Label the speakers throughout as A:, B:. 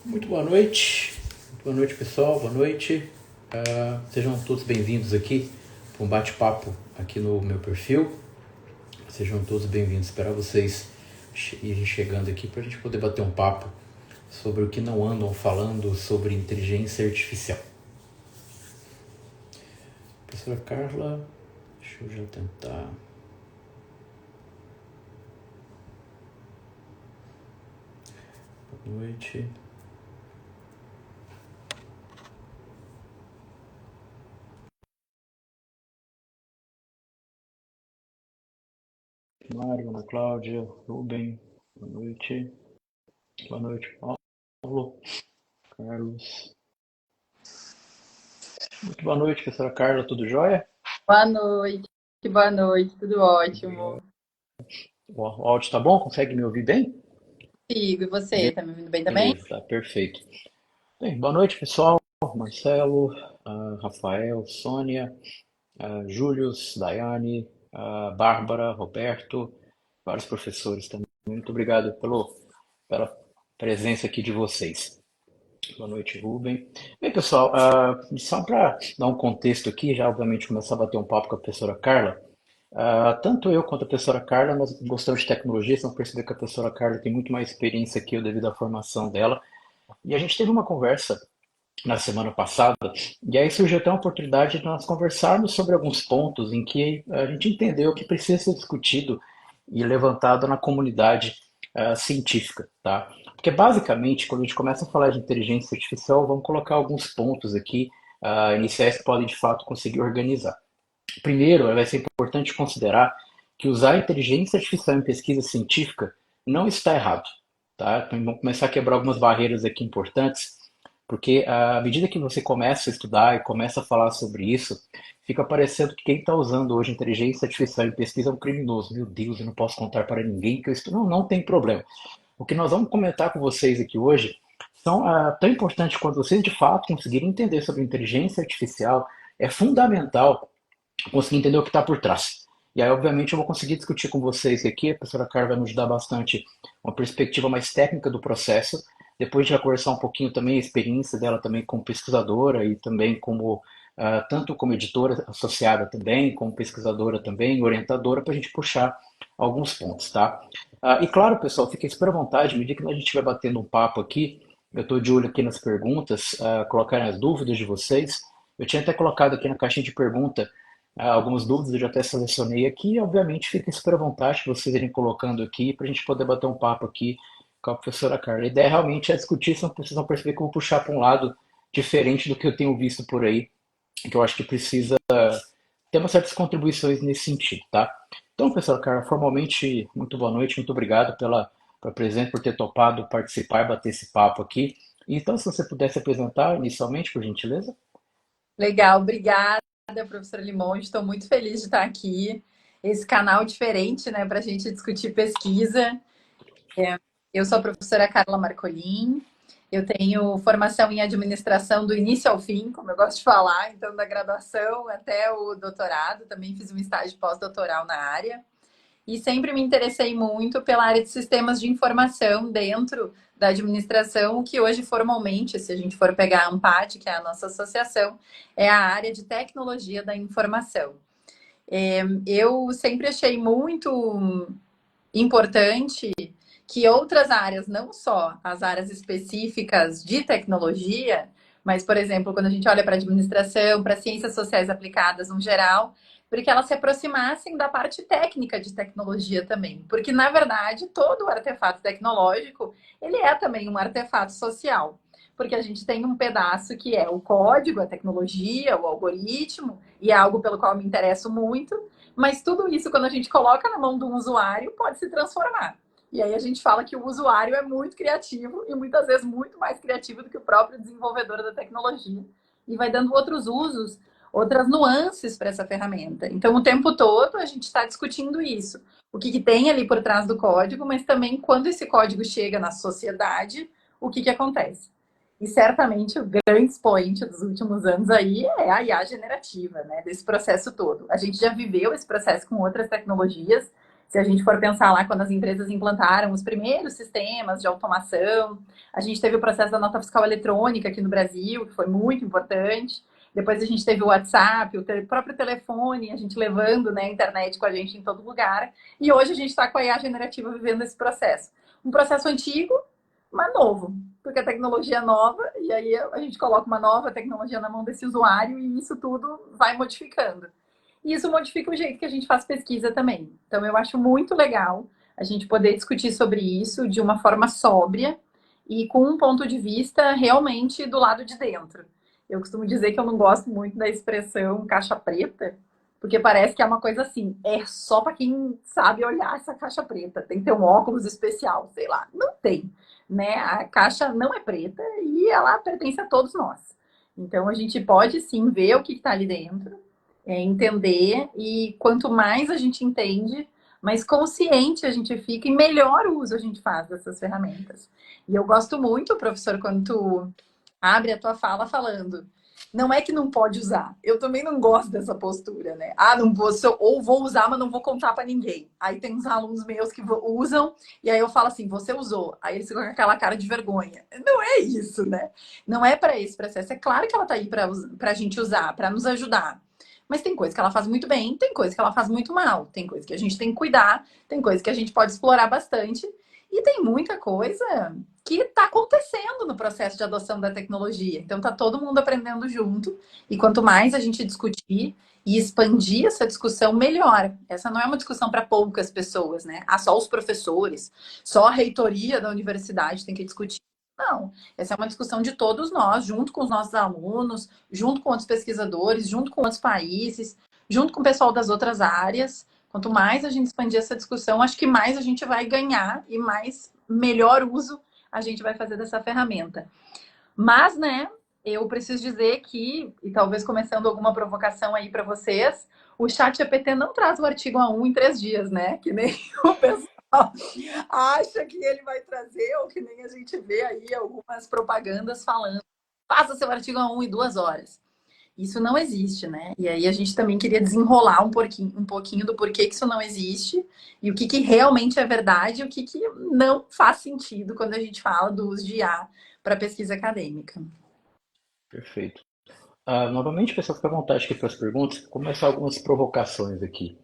A: Muito boa noite. Boa noite, pessoal. Boa noite. Sejam todos bem-vindos aqui para um bate-papo aqui no meu perfil. Sejam todos bem-vindos. Esperar vocês irem chegando aqui para a gente poder bater um papo sobre o que não andam falando sobre inteligência artificial. Professora Carla, deixa eu já tentar. Boa noite. Mário, Ana Cláudia, Rubem, boa noite. Boa noite, Paulo, Carlos. Muito boa noite, professora Carla, tudo jóia?
B: Boa noite, tudo ótimo.
A: O áudio tá bom? Consegue me ouvir bem?
B: Sigo, e você, tá me ouvindo bem também?
A: Beleza, tá perfeito. Bem, boa noite, pessoal. Marcelo, Rafael, Sônia, Július, Daiane, Bárbara, Roberto, vários professores também. Muito obrigado pela presença aqui de vocês. Boa noite, Rubem. Bem, pessoal, só para dar um contexto aqui, já obviamente começar a bater um papo com a professora Carla. Tanto eu quanto a professora Carla, nós gostamos de tecnologia, vocês vão perceber que a professora Carla tem muito mais experiência que eu devido à formação dela. E a gente teve uma conversa na semana passada, e aí surgiu até uma oportunidade de nós conversarmos sobre alguns pontos em que a gente entendeu que precisa ser discutido e levantado na comunidade científica, tá? Porque basicamente, quando a gente começa a falar de inteligência artificial, vamos colocar alguns pontos aqui iniciais que podem de fato conseguir organizar. Primeiro, vai ser importante considerar que usar a inteligência artificial em pesquisa científica não está errado, tá? Então, vamos começar a quebrar algumas barreiras aqui importantes, porque à medida que você começa a estudar e começa a falar sobre isso, fica parecendo que quem está usando hoje inteligência artificial em pesquisa é um criminoso. Meu Deus, eu não posso contar para ninguém que eu estudo. Não, não tem problema. O que nós vamos comentar com vocês aqui hoje são tão importantes quanto vocês de fato conseguirem entender sobre inteligência artificial. É fundamental conseguir entender o que está por trás. E aí, obviamente, eu vou conseguir discutir com vocês aqui. A professora Carla vai nos ajudar bastante uma perspectiva mais técnica do processo. Depois a gente vai conversar um pouquinho também a experiência dela também como pesquisadora e também como tanto como editora associada também, como pesquisadora também, orientadora, para a gente puxar alguns pontos, tá? E claro, pessoal, fiquem super à vontade, à medida que a gente estiver batendo um papo aqui, eu estou de olho aqui nas perguntas, colocarem as dúvidas de vocês. Eu tinha até colocado aqui na caixinha de pergunta algumas dúvidas, eu já até selecionei aqui. Obviamente, fiquem super à vontade vocês irem colocando aqui para a gente poder bater um papo aqui com a professora Carla. A ideia realmente é discutir, senão vocês vão perceber que eu vou puxar para um lado diferente do que eu tenho visto por aí, que eu acho que precisa ter umas certas contribuições nesse sentido, tá? Então, professora Carla, formalmente, muito boa noite, muito obrigado pela presença, por ter topado participar e bater esse papo aqui. Então, se você pudesse apresentar inicialmente, por gentileza.
B: Legal, obrigada, professora Limão. Estou muito feliz de estar aqui. Esse canal diferente, né, para a gente discutir pesquisa. Eu sou a professora Carla Marcolin. Eu tenho formação em administração do início ao fim, como eu gosto de falar, então da graduação até o doutorado. Também fiz um estágio pós-doutoral na área. E sempre me interessei muito pela área de sistemas de informação dentro da administração, o que hoje formalmente, se a gente for pegar a ANPAD, que é a nossa associação, é a área de tecnologia da informação. Eu sempre achei muito importante que outras áreas, não só as áreas específicas de tecnologia, mas, por exemplo, quando a gente olha para administração, para ciências sociais aplicadas no geral, porque elas se aproximassem da parte técnica de tecnologia também. Porque, na verdade, todo artefato tecnológico, ele é também um artefato social. Porque a gente tem um pedaço que é o código, a tecnologia, o algoritmo, e é algo pelo qual me interesso muito, mas tudo isso, quando a gente coloca na mão de um usuário, pode se transformar. E aí a gente fala que o usuário é muito criativo e muitas vezes muito mais criativo do que o próprio desenvolvedor da tecnologia. E vai dando outros usos, outras nuances para essa ferramenta. Então, o tempo todo a gente está discutindo isso. O que tem ali por trás do código, mas também quando esse código chega na sociedade, o que acontece. E certamente o grande expoente dos últimos anos aí é a IA generativa, né? Desse processo todo. A gente já viveu esse processo com outras tecnologias. Se a gente for pensar lá quando as empresas implantaram os primeiros sistemas de automação, a gente teve o processo da nota fiscal eletrônica aqui no Brasil, que foi muito importante. Depois a gente teve o WhatsApp, o próprio telefone, a gente levando, né, a internet com a gente em todo lugar. E hoje a gente está com a IA generativa vivendo esse processo. Um processo antigo, mas novo, porque a tecnologia é nova e aí a gente coloca uma nova tecnologia na mão desse usuário e isso tudo vai modificando. E isso modifica o jeito que a gente faz pesquisa também. Então, eu acho muito legal a gente poder discutir sobre isso de uma forma sóbria e com um ponto de vista realmente do lado de dentro. Eu costumo dizer que eu não gosto muito da expressão caixa preta, porque parece que é uma coisa assim, é só para quem sabe olhar essa caixa preta, tem que ter um óculos especial, sei lá. Não tem, né? A caixa não é preta e ela pertence a todos nós. Então a gente pode sim ver o que está ali dentro, entender, e quanto mais a gente entende, mais consciente a gente fica e melhor uso a gente faz dessas ferramentas. E eu gosto muito, professor, quando tu abre a tua fala falando, não é que não pode usar. Eu também não gosto dessa postura, né? Ah, não vou, ou vou usar, mas não vou contar para ninguém. Aí tem uns alunos meus que usam, e aí eu falo assim, você usou. Aí eles ficam com aquela cara de vergonha. Não é isso, né? Não é para esse processo. É claro que ela tá aí para a gente usar, para nos ajudar. Mas tem coisa que ela faz muito bem, tem coisa que ela faz muito mal, tem coisa que a gente tem que cuidar, tem coisa que a gente pode explorar bastante, e tem muita coisa que está acontecendo no processo de adoção da tecnologia. Então está todo mundo aprendendo junto, e quanto mais a gente discutir e expandir essa discussão, melhor. Essa não é uma discussão para poucas pessoas, né? Ah, só os professores, só a reitoria da universidade tem que discutir. Não, essa é uma discussão de todos nós, junto com os nossos alunos, junto com outros pesquisadores, junto com outros países, junto com o pessoal das outras áreas. Quanto mais a gente expandir essa discussão, acho que mais a gente vai ganhar e mais melhor uso a gente vai fazer dessa ferramenta. Mas, né, eu preciso dizer que, e talvez começando alguma provocação aí para vocês, o chat GPT não traz o artigo A1 em 3 dias, né? Que nem o pessoal acha que ele vai trazer, ou que nem a gente vê aí algumas propagandas falando, faça seu artigo A1 em 2 horas. Isso não existe, né? E aí a gente também queria desenrolar um pouquinho do porquê que isso não existe e o que, que realmente é verdade e o que, que não faz sentido quando a gente fala do uso de IA para pesquisa acadêmica.
A: Perfeito. Novamente, pessoal, fica à vontade aqui para as perguntas. Vou começar algumas provocações aqui.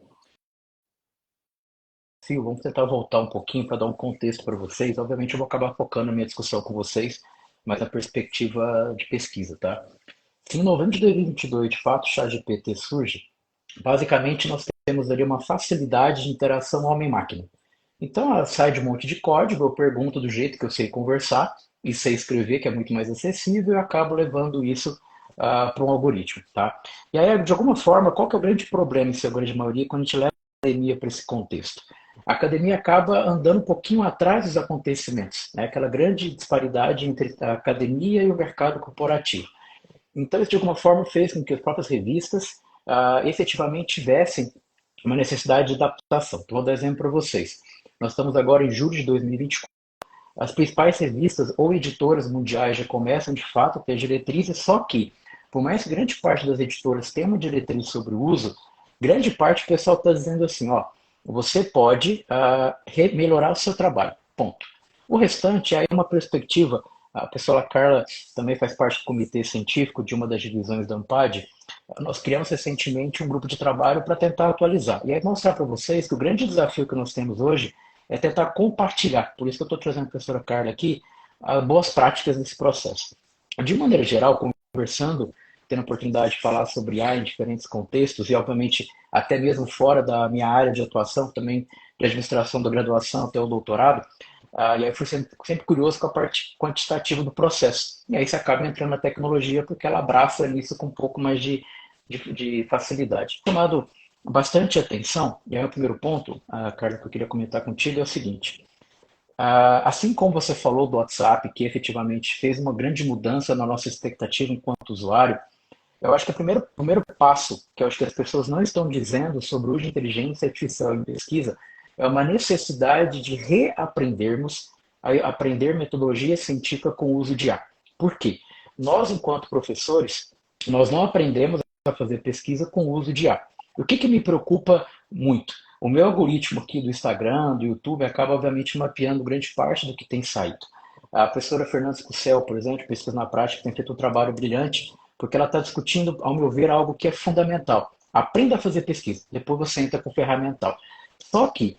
A: Sim, vamos tentar voltar um pouquinho para dar um contexto para vocês. Obviamente, eu vou acabar focando a minha discussão com vocês, mas na perspectiva de pesquisa, tá? Se em novembro de 2022, de fato, o ChatGPT surge, basicamente nós temos ali uma facilidade de interação homem-máquina. Então, ela sai de um monte de código, eu pergunto do jeito que eu sei conversar e sei escrever, que é muito mais acessível, e eu acabo levando isso para um algoritmo, tá? E aí, de alguma forma, qual que é o grande problema, em sua grande maioria, quando a gente leva a academia para esse contexto? A academia acaba andando um pouquinho atrás dos acontecimentos, né? Aquela grande disparidade entre a academia e o mercado corporativo. Então, isso de alguma forma fez com que as próprias revistas efetivamente tivessem uma necessidade de adaptação. Então, vou dar exemplo para vocês. Nós estamos agora em julho de 2024. As principais revistas ou editoras mundiais já começam de fato a ter diretrizes, só que, por mais que grande parte das editoras tenha uma diretriz sobre o uso, grande parte do pessoal está dizendo assim, ó, você pode melhorar o seu trabalho, ponto. O restante é uma perspectiva, a pessoa Carla também faz parte do comitê científico de uma das divisões da ANPAD, nós criamos recentemente um grupo de trabalho para tentar atualizar. E aí mostrar para vocês que o grande desafio que nós temos hoje é tentar compartilhar. Por isso que eu estou trazendo a professora Carla aqui, boas práticas nesse processo. De maneira geral, conversando, tendo a oportunidade de falar sobre AI em diferentes contextos e, obviamente, até mesmo fora da minha área de atuação, também de administração da graduação até o doutorado, e aí fui sempre curioso com a parte quantitativa do processo. E aí você acaba entrando na tecnologia porque ela abraça isso com um pouco mais de facilidade. Tomado bastante atenção, e aí o primeiro ponto, Carla, que eu queria comentar contigo é o seguinte. Assim como você falou do WhatsApp, que efetivamente fez uma grande mudança na nossa expectativa enquanto usuário, eu acho que o primeiro passo que eu acho que as pessoas não estão dizendo sobre o uso de inteligência artificial em pesquisa é uma necessidade de reaprendermos a aprender metodologia científica com o uso de IA. Por quê? Nós, enquanto professores, nós não aprendemos a fazer pesquisa com o uso de IA. O que me preocupa muito? O meu algoritmo aqui do Instagram, do YouTube, acaba obviamente mapeando grande parte do que tem saído. A professora Fernanda Cussel, por exemplo, Pesquisa na Prática, tem feito um trabalho brilhante, porque ela está discutindo, ao meu ver, algo que é fundamental. Aprenda a fazer pesquisa, depois você entra com o ferramental. Só que,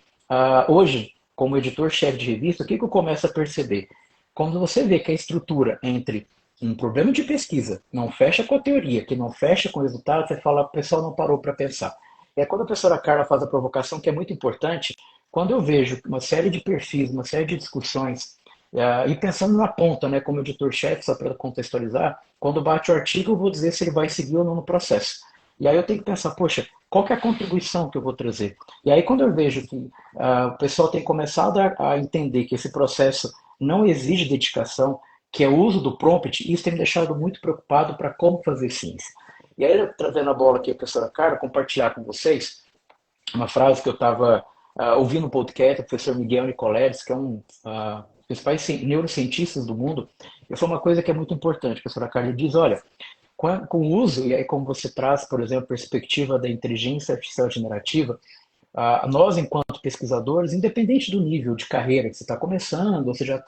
A: hoje, como editor-chefe de revista, o que eu começo a perceber? Quando você vê que a estrutura entre um problema de pesquisa não fecha com a teoria, que não fecha com o resultado, você fala, o pessoal não parou para pensar. É quando a professora Carla faz a provocação, que é muito importante, quando eu vejo uma série de perfis, uma série de discussões, e pensando na ponta, né, como editor-chefe, só para contextualizar, quando bate o artigo, eu vou dizer se ele vai seguir ou não no processo. E aí eu tenho que pensar, poxa, qual que é a contribuição que eu vou trazer? E aí quando eu vejo que o pessoal tem começado a entender que esse processo não exige dedicação, que é o uso do prompt, isso tem me deixado muito preocupado para como fazer ciência. E aí, trazendo a bola aqui, a professora Carla, compartilhar com vocês uma frase que eu estava ouvindo no podcast do professor Miguel Nicoleles, que é um dos principais neurocientistas do mundo, e foi uma coisa que é muito importante. A professora Carla diz, olha, com o uso, e aí como você traz, por exemplo, a perspectiva da inteligência artificial generativa, nós, enquanto pesquisadores, independente do nível de carreira que você está começando, ou você já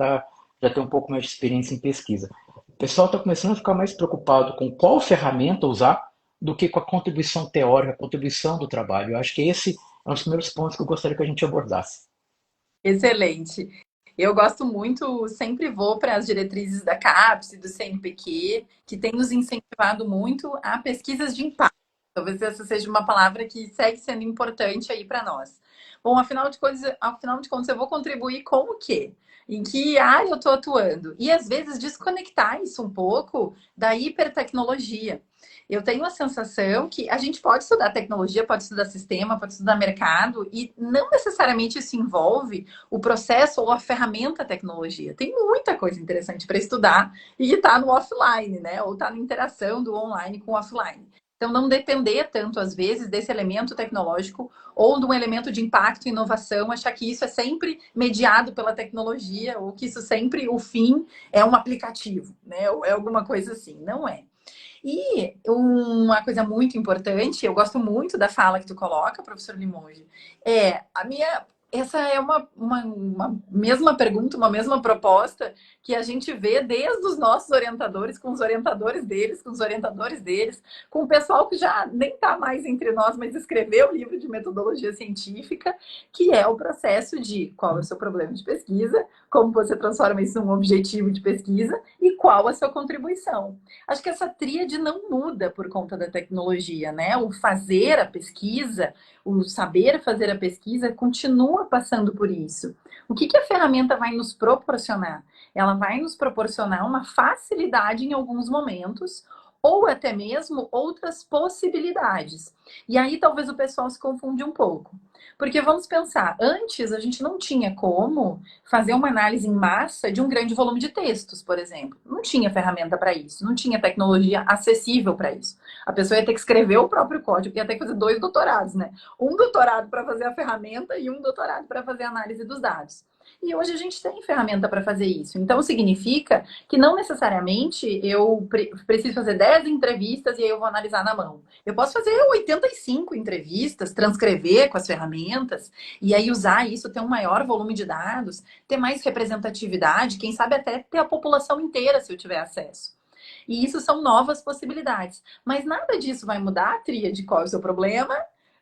A: tem um pouco mais de experiência em pesquisa, o pessoal está começando a ficar mais preocupado com qual ferramenta usar do que com a contribuição teórica, a contribuição do trabalho. Eu acho que esse é um dos primeiros pontos que eu gostaria que a gente abordasse.
B: Excelente. Eu gosto muito, sempre vou para as diretrizes da CAPES e do CNPq, que tem nos incentivado muito a pesquisas de impacto. Talvez essa seja uma palavra que segue sendo importante aí para nós. Bom, afinal de contas, eu vou contribuir com o quê? Em que área eu estou atuando? E às vezes desconectar isso um pouco da hipertecnologia. Eu tenho a sensação que a gente pode estudar tecnologia, pode estudar sistema, pode estudar mercado, e não necessariamente isso envolve o processo ou a ferramenta tecnologia. Tem muita coisa interessante para estudar e está no offline, né? Ou está na interação do online com o offline. Então, não depender tanto, às vezes, desse elemento tecnológico ou de um elemento de impacto e inovação, achar que isso é sempre mediado pela tecnologia ou que isso sempre, o fim, é um aplicativo, né? Ou é alguma coisa assim. Não é. E uma coisa muito importante, eu gosto muito da fala que tu coloca, professor Limonge, essa é uma mesma pergunta, uma mesma proposta que a gente vê desde os nossos orientadores, com os orientadores deles, com os orientadores deles, com o pessoal que já nem está mais entre nós, mas escreveu o livro de metodologia científica, que é o processo de qual é o seu problema de pesquisa, como você transforma isso num objetivo de pesquisa e qual a sua contribuição. Acho que essa tríade não muda por conta da tecnologia, né? O fazer a pesquisa, o saber fazer a pesquisa continua passando por isso. O que a ferramenta vai nos proporcionar? Ela vai nos proporcionar uma facilidade em alguns momentos, ou até mesmo outras possibilidades. E aí talvez o pessoal se confunde um pouco. Porque vamos pensar, antes a gente não tinha como fazer uma análise em massa de um grande volume de textos, por exemplo. Não tinha ferramenta para isso, não tinha tecnologia acessível para isso. A pessoa ia ter que escrever o próprio código, ia ter que fazer 2 doutorados, né? Um doutorado para fazer a ferramenta e um doutorado para fazer a análise dos dados. E hoje a gente tem ferramenta para fazer isso. Então, significa que não necessariamente eu preciso fazer 10 entrevistas e aí eu vou analisar na mão. Eu posso fazer 85 entrevistas, transcrever com as ferramentas e aí usar isso, ter um maior volume de dados, ter mais representatividade, quem sabe até ter a população inteira se eu tiver acesso. E isso são novas possibilidades. Mas nada disso vai mudar a tríade, qual é o seu problema,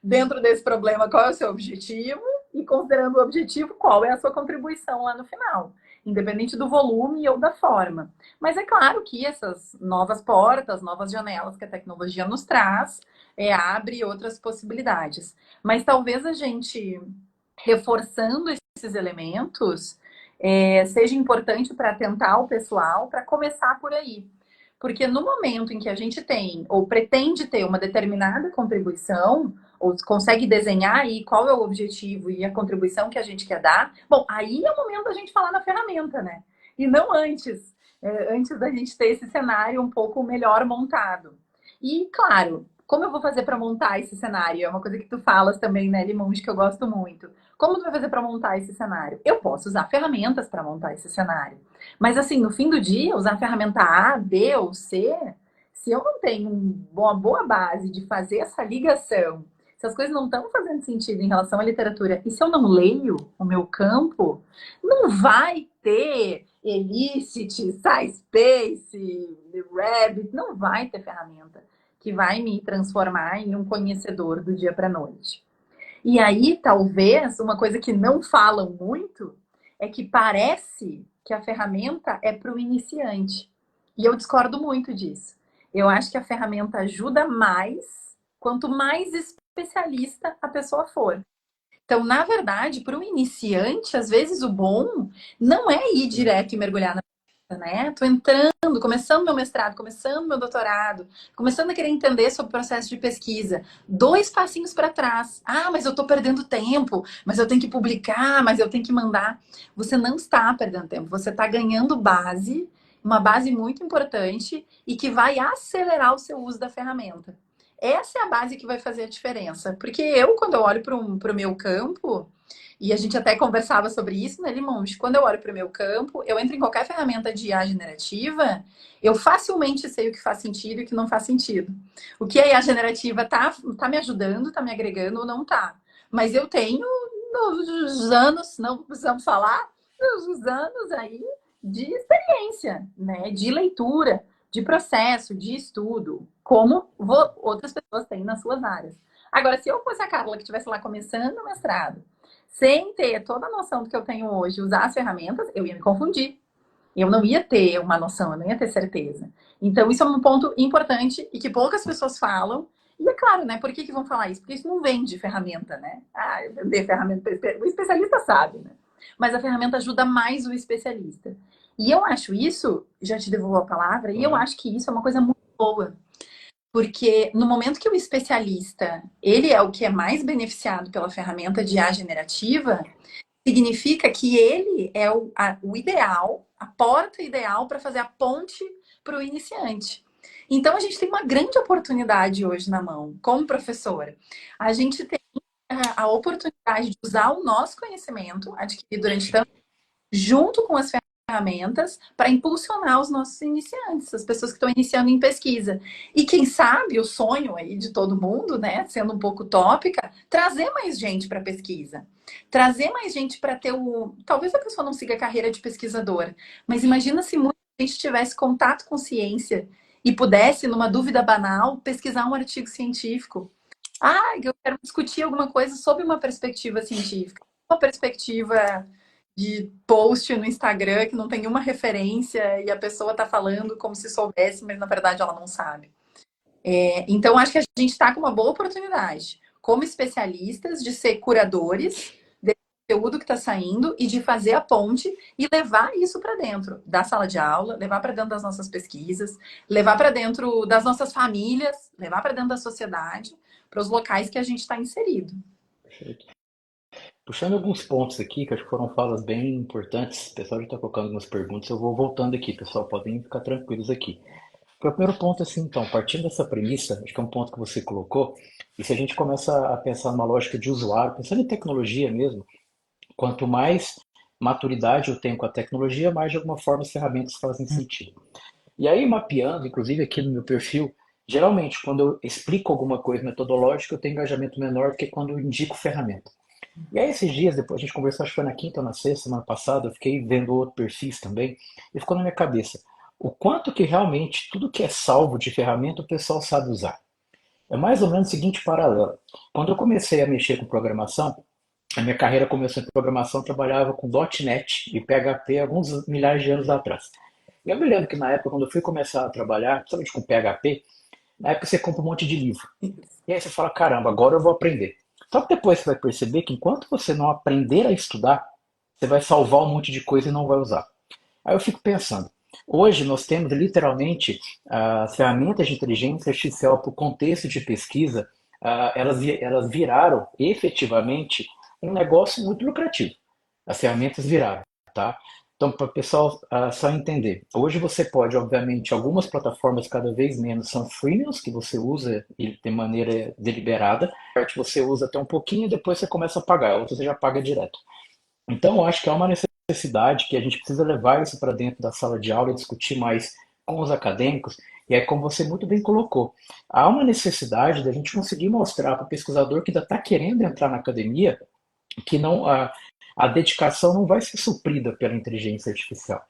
B: dentro desse problema, qual é o seu objetivo, e considerando o objetivo, qual é a sua contribuição lá no final, independente do volume ou da forma. Mas é claro que essas novas portas, novas janelas que a tecnologia nos traz, abre outras possibilidades. Mas talvez a gente, reforçando esses elementos, seja importante para atentar o pessoal para começar por aí. Porque no momento em que a gente tem ou pretende ter uma determinada contribuição, ou consegue desenhar aí qual é o objetivo e a contribuição que a gente quer dar, bom, aí é o momento da gente falar na ferramenta, né? E não antes, antes da gente ter esse cenário um pouco melhor montado. E, claro, como eu vou fazer para montar esse cenário? É uma coisa que tu falas também, né, Limonge, que eu gosto muito. Como tu vai fazer para montar esse cenário? Eu posso usar ferramentas para montar esse cenário. Mas, assim, no fim do dia, usar a ferramenta A, B ou C, se eu não tenho uma boa base de fazer essa ligação se as coisas não estão fazendo sentido em relação à literatura, e se eu não leio o meu campo, não vai ter Elicit, SciSpace, Rabbit, não vai ter ferramenta que vai me transformar em um conhecedor do dia para a noite. E aí, talvez, uma coisa que não falam muito é que parece que a ferramenta é para o iniciante. E eu discordo muito disso. Eu acho que a ferramenta ajuda mais quanto mais especialista a pessoa for. Então, na verdade, para o iniciante, às vezes o bom não é ir direto e mergulhar na né? Tô entrando, começando meu mestrado, começando meu doutorado, começando a querer entender sobre o processo de pesquisa. Dois passinhos para trás. Ah, mas eu tô perdendo tempo, mas eu tenho que publicar, mas eu tenho que mandar. Você não está perdendo tempo, você está ganhando base, uma base muito importante e que vai acelerar o seu uso da ferramenta. Essa é a base que vai fazer a diferença. Porque eu, quando eu olho para o meu campo, e a gente até conversava sobre isso, né, Limonge? Quando eu olho para o meu campo, eu entro em qualquer ferramenta de IA generativa, eu facilmente sei o que faz sentido e o que não faz sentido. O que a IA generativa tá me ajudando, tá me agregando ou não tá. Mas eu tenho nos anos, não precisamos falar, nos anos aí de experiência, né? De leitura, de processo, de estudo, como outras pessoas têm nas suas áreas. Agora, se eu fosse a Carla que estivesse lá começando o mestrado, sem ter toda a noção do que eu tenho hoje, usar as ferramentas, eu ia me confundir. Eu não ia ter uma noção, eu não ia ter certeza. Então, isso é um ponto importante e que poucas pessoas falam. E é claro, né? Por que vão falar isso? Porque isso não vende ferramenta, né? Ah, vender ferramenta. O especialista sabe, né? Mas a ferramenta ajuda mais o especialista. E eu acho isso, já te devolvo a palavra, e eu
A: Uhum.
B: acho que isso é uma coisa muito boa. Porque no momento que o especialista, ele é o que é mais beneficiado pela ferramenta de IA generativa, significa que ele é o ideal, a porta ideal para fazer a ponte para o iniciante. Então a gente tem uma grande oportunidade hoje na mão, como professora. A gente tem a oportunidade de usar o nosso conhecimento adquirido durante tanto junto com as ferramentas para impulsionar os nossos iniciantes, as pessoas que estão iniciando em pesquisa. E quem sabe o sonho aí de todo mundo, né, sendo um pouco utópica, trazer mais gente para pesquisa. Trazer mais gente para ter o. Talvez a pessoa não siga a carreira de pesquisador, mas imagina se muita gente tivesse contato com ciência e pudesse, numa dúvida banal, pesquisar um artigo científico. Ah, eu quero discutir alguma coisa sob uma perspectiva científica, uma perspectiva de post no Instagram que não tem uma referência e a pessoa está falando como se soubesse, mas na verdade ela não sabe. Então, acho que a gente está com uma boa oportunidade, como especialistas, de ser curadores desse conteúdo que está saindo e de fazer a ponte e levar isso para dentro da sala de aula, levar para dentro das nossas pesquisas, levar para dentro das nossas famílias, levar para dentro da sociedade, para os locais que a gente está inserido.
A: Perfeito. Puxando alguns pontos aqui, que acho que foram falas bem importantes, o pessoal já está colocando algumas perguntas, eu vou voltando aqui, pessoal, podem ficar tranquilos aqui. Porque o primeiro ponto, assim, então, partindo dessa premissa, acho que é um ponto que você colocou, e se a gente começa a pensar numa lógica de usuário, pensando em tecnologia mesmo, quanto mais maturidade eu tenho com a tecnologia, mais de alguma forma as ferramentas fazem sentido. E aí, mapeando, inclusive aqui no meu perfil, geralmente quando eu explico alguma coisa metodológica, eu tenho engajamento menor do que quando eu indico ferramenta. E aí, esses dias, depois a gente conversou, acho que foi na quinta ou na sexta, semana passada, eu fiquei vendo outros perfis também, e ficou na minha cabeça o quanto que realmente tudo que é salvo de ferramenta o pessoal sabe usar. É mais ou menos o seguinte paralelo. Quando eu comecei a mexer com programação, a minha carreira começou em programação, eu trabalhava com .NET e PHP alguns milhares de anos atrás. E eu me lembro que na época, quando eu fui começar a trabalhar, principalmente com PHP, na época você compra um monte de livro. E aí você fala, caramba, agora eu vou aprender. Só que depois você vai perceber que enquanto você não aprender a estudar, você vai salvar um monte de coisa e não vai usar. Aí eu fico pensando, hoje nós temos literalmente as ferramentas de inteligência artificial para o contexto de pesquisa, elas viraram efetivamente um negócio muito lucrativo. As ferramentas viraram, tá? Então, para o pessoal só entender, hoje você pode, obviamente, algumas plataformas cada vez menos são freemiums, que você usa de maneira deliberada, parte você usa até um pouquinho e depois você começa a pagar, outra você já paga direto. Então, eu acho que é uma necessidade que a gente precisa levar isso para dentro da sala de aula e discutir mais com os acadêmicos, E aí, como você muito bem colocou, há uma necessidade da gente conseguir mostrar para o pesquisador que ainda está querendo entrar na academia que não a dedicação não vai ser suprida pela inteligência artificial.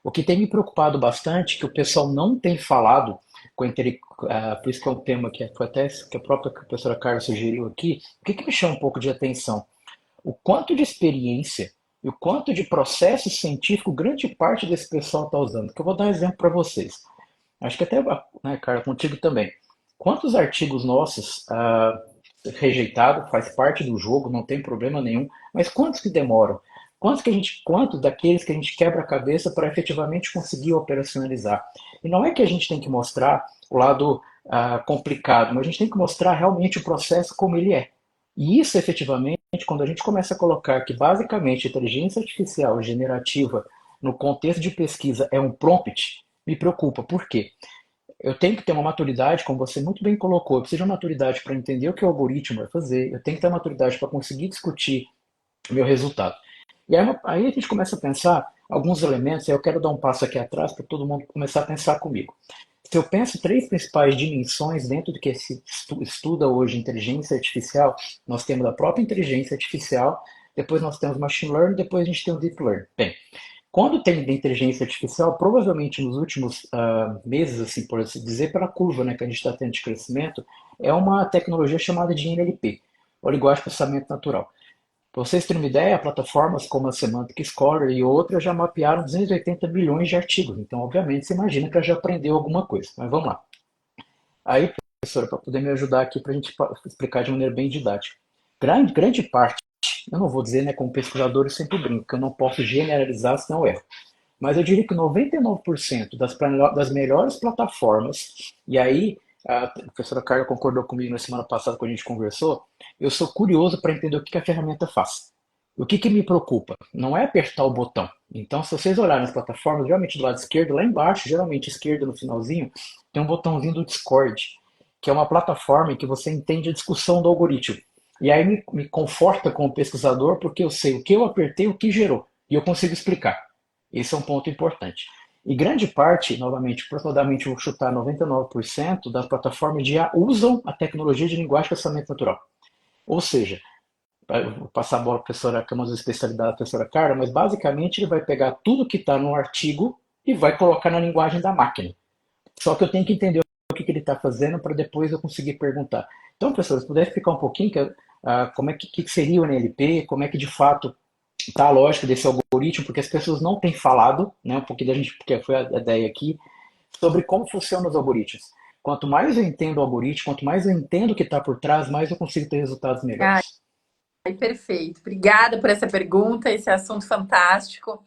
A: O que tem me preocupado bastante, que o pessoal não tem falado, por isso que é um tema que foi até que a própria professora Carla sugeriu aqui, o que me chama um pouco de atenção? O quanto de experiência e o quanto de processo científico grande parte desse pessoal está usando. Que eu vou dar um exemplo para vocês. Acho que até, né, Carla, contigo também. Quantos artigos nossos rejeitado, faz parte do jogo, não tem problema nenhum, mas quantos que demoram? Quantos daqueles que a gente quebra a cabeça para efetivamente conseguir operacionalizar? E não é que a gente tem que mostrar o lado complicado, mas a gente tem que mostrar realmente o processo como ele é. E isso, efetivamente, quando a gente começa a colocar que basicamente a inteligência artificial generativa no contexto de pesquisa é um prompt, me preocupa. Por quê? Eu tenho que ter uma maturidade, como você muito bem colocou, eu preciso de uma maturidade para entender o que o algoritmo vai fazer, eu tenho que ter uma maturidade para conseguir discutir o meu resultado. E aí a gente começa a pensar alguns elementos, e eu quero dar um passo aqui atrás para todo mundo começar a pensar comigo. Se eu penso três principais dimensões dentro do que se estuda hoje inteligência artificial, nós temos a própria inteligência artificial, depois nós temos machine learning, depois a gente tem o deep learning. Bem, quando tem inteligência artificial, provavelmente nos últimos meses, assim, por assim dizer, pela curva, né, que a gente está tendo de crescimento, é uma tecnologia chamada de NLP, ou linguagem de processamento natural. Para vocês terem uma ideia, plataformas como a Semantic Scholar e outras já mapearam 280 bilhões de artigos. Então, obviamente, você imagina que ela já aprendeu alguma coisa. Mas vamos lá. Aí, professora, para poder me ajudar aqui, para a gente explicar de maneira bem didática. Grande parte, eu não vou dizer, né, como pesquisador eu sempre brinco, que eu não posso generalizar, senão eu erro. Mas eu diria que 99% das melhores plataformas, e aí a professora Carla concordou comigo na semana passada quando a gente conversou, eu sou curioso para entender o que a ferramenta faz. O que me preocupa? Não é apertar o botão. Então, se vocês olharem nas plataformas, geralmente do lado esquerdo, lá embaixo, geralmente esquerdo no finalzinho, tem um botãozinho do Discord, que é uma plataforma em que você entende a discussão do algoritmo. E aí me conforta como pesquisador, porque eu sei o que eu apertei, o que gerou, e eu consigo explicar. Esse é um ponto importante. E grande parte, novamente, aproximadamente vou chutar 99% das plataformas de IA usam a tecnologia de linguagem de processamento natural. Ou seja, vou passar a bola para a professora, que é uma das especialidades da professora Carla, mas basicamente ele vai pegar tudo que está no artigo e vai colocar na linguagem da máquina. Só que eu tenho que entender o que ele está fazendo para depois eu conseguir perguntar. Então, professor, se puder explicar um pouquinho como é que seria o NLP, como é que de fato está a lógica desse algoritmo, porque as pessoas não têm falado, né, um pouquinho da gente, porque foi a ideia aqui, sobre como funcionam os algoritmos. Quanto mais eu entendo o algoritmo, quanto mais eu entendo o que está por trás, mais eu consigo ter resultados
B: Ai,
A: melhores.
B: perfeito. Obrigada por essa pergunta, esse assunto fantástico.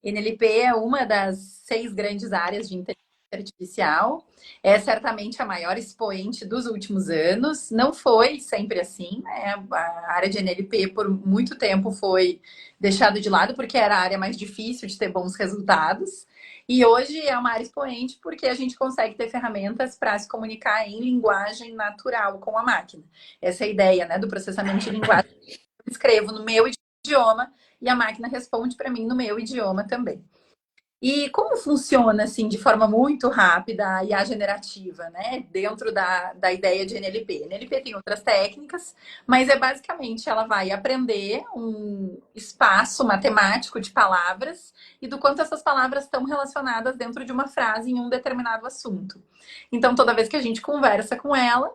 B: NLP é uma das 6 grandes áreas de inteligência artificial. É certamente a maior expoente dos últimos anos. Não foi sempre assim, né? A área de NLP por muito tempo foi deixada de lado porque era a área mais difícil de ter bons resultados. E hoje é uma área expoente porque a gente consegue ter ferramentas para se comunicar em linguagem natural com a máquina. Essa é a ideia, né, do processamento de linguagem. Eu escrevo no meu idioma e a máquina responde para mim no meu idioma também. E como funciona, assim, de forma muito rápida a IA generativa, né? Dentro da ideia de NLP. NLP tem outras técnicas, mas é basicamente ela vai aprender um espaço matemático de palavras e do quanto essas palavras estão relacionadas dentro de uma frase em um determinado assunto. Então, toda vez que a gente conversa com ela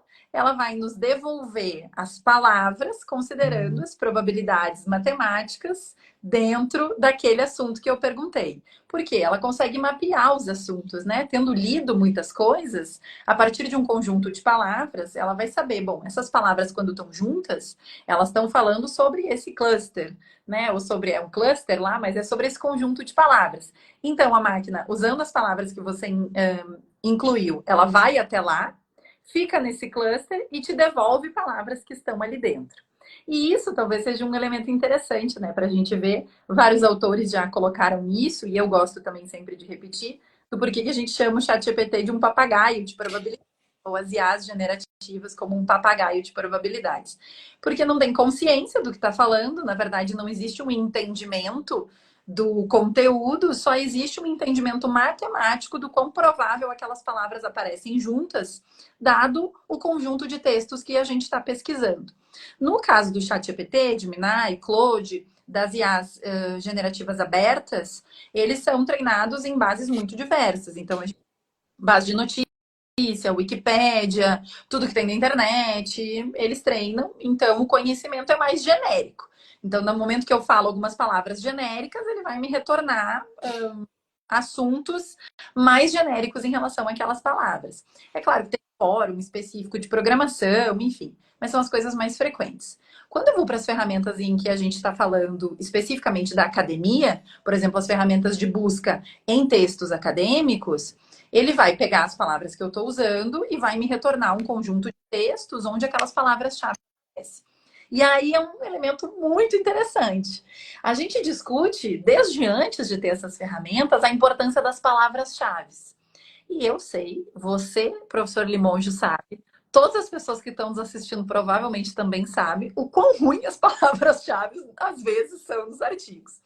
B: vai nos devolver as palavras, considerando as probabilidades matemáticas dentro daquele assunto que eu perguntei. Porque ela consegue mapear os assuntos, né? Tendo lido muitas coisas, a partir de um conjunto de palavras, ela vai saber, bom, essas palavras quando estão juntas, elas estão falando sobre esse cluster, né? Ou sobre um cluster lá, mas é sobre esse conjunto de palavras. Então a máquina, usando as palavras que você incluiu, ela vai até lá, fica nesse cluster e te devolve palavras que estão ali dentro. E isso talvez seja um elemento interessante, né, para a gente ver. Vários autores já colocaram isso, e eu gosto também sempre de repetir, do porquê que a gente chama o ChatGPT de um papagaio de probabilidade, ou as IAs generativas como um papagaio de probabilidades. Porque não tem consciência do que está falando, na verdade, não existe um entendimento do conteúdo, só existe um entendimento matemático do quão provável aquelas palavras aparecem juntas, dado o conjunto de textos que a gente está pesquisando. No caso do ChatGPT, Gemini, Claude, das IAs generativas abertas, eles são treinados em bases muito diversas. Então, base de notícia, Wikipédia, tudo que tem na internet, eles treinam, então o conhecimento é mais genérico. Então, no momento que eu falo algumas palavras genéricas, ele vai me retornar assuntos mais genéricos em relação àquelas palavras. É claro que tem fórum específico de programação, enfim, mas são as coisas mais frequentes. Quando eu vou para as ferramentas em que a gente está falando especificamente da academia, por exemplo, as ferramentas de busca em textos acadêmicos, ele vai pegar as palavras que eu estou usando e vai me retornar um conjunto de textos onde aquelas palavras-chave aparecem. E aí é um elemento muito interessante. A gente discute, desde antes de ter essas ferramentas, a importância das palavras-chave. E eu sei, você, professor Limonjo, sabe, todas as pessoas que estão nos assistindo provavelmente também sabem o quão ruim as palavras-chave às vezes são nos artigos.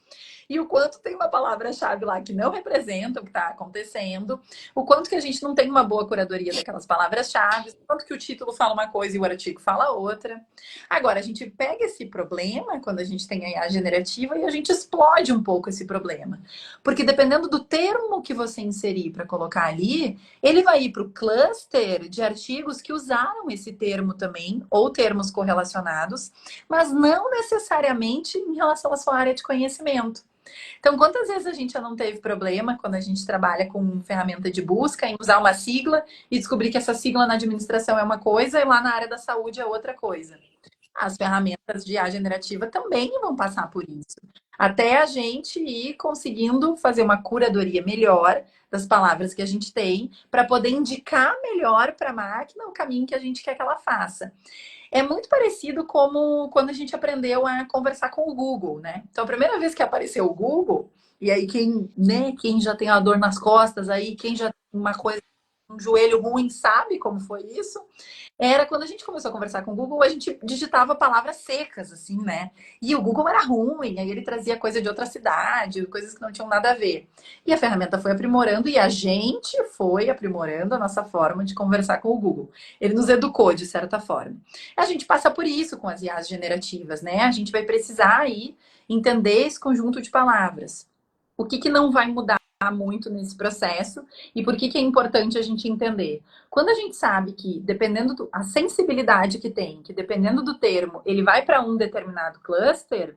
B: E o quanto tem uma palavra-chave lá que não representa o que está acontecendo, o quanto que a gente não tem uma boa curadoria daquelas palavras-chave, o quanto que o título fala uma coisa e o artigo fala outra. Agora, a gente pega esse problema, quando a gente tem a IA generativa, e a gente explode um pouco esse problema. Porque dependendo do termo que você inserir para colocar ali, ele vai ir para o cluster de artigos que usaram esse termo também, ou termos correlacionados, mas não necessariamente em relação à sua área de conhecimento. Então, quantas vezes a gente já não teve problema quando a gente trabalha com ferramenta de busca em usar uma sigla e descobrir que essa sigla na administração é uma coisa e lá na área da saúde é outra coisa? As ferramentas de IA generativa também vão passar por isso. Até a gente ir conseguindo fazer uma curadoria melhor das palavras que a gente tem para poder indicar melhor para a máquina o caminho que a gente quer que ela faça. É muito parecido como quando a gente aprendeu a conversar com o Google, né? Então, a primeira vez que apareceu o Google, e aí quem já tem uma dor nas costas, aí quem já tem uma coisa, um joelho ruim, sabe como foi isso? Era quando a gente começou a conversar com o Google, a gente digitava palavras secas, assim, né? E o Google era ruim, aí ele trazia coisa de outra cidade, coisas que não tinham nada a ver. E a ferramenta foi aprimorando e a gente foi aprimorando a nossa forma de conversar com o Google. Ele nos educou, de certa forma. A gente passa por isso com as IAs generativas, né? A gente vai precisar aí entender esse conjunto de palavras. O que que não vai mudar muito nesse processo e por que que é importante a gente entender? Quando a gente sabe que, dependendo da sensibilidade que tem, que dependendo do termo, ele vai para um determinado cluster,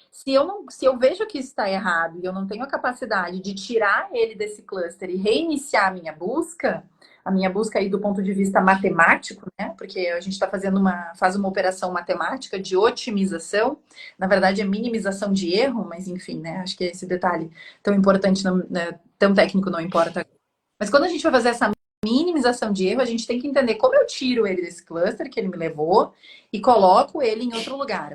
B: se eu vejo que isso está errado e eu não tenho a capacidade de tirar ele desse cluster e reiniciar a minha busca aí do ponto de vista matemático, né? Porque a gente está faz uma operação matemática de otimização, na verdade é minimização de erro, mas enfim, né? Acho que esse detalhe tão importante, né, tão técnico não importa. Mas quando a gente vai fazer essa minimização de erro, a gente tem que entender como eu tiro ele desse cluster que ele me levou e coloco ele em outro lugar.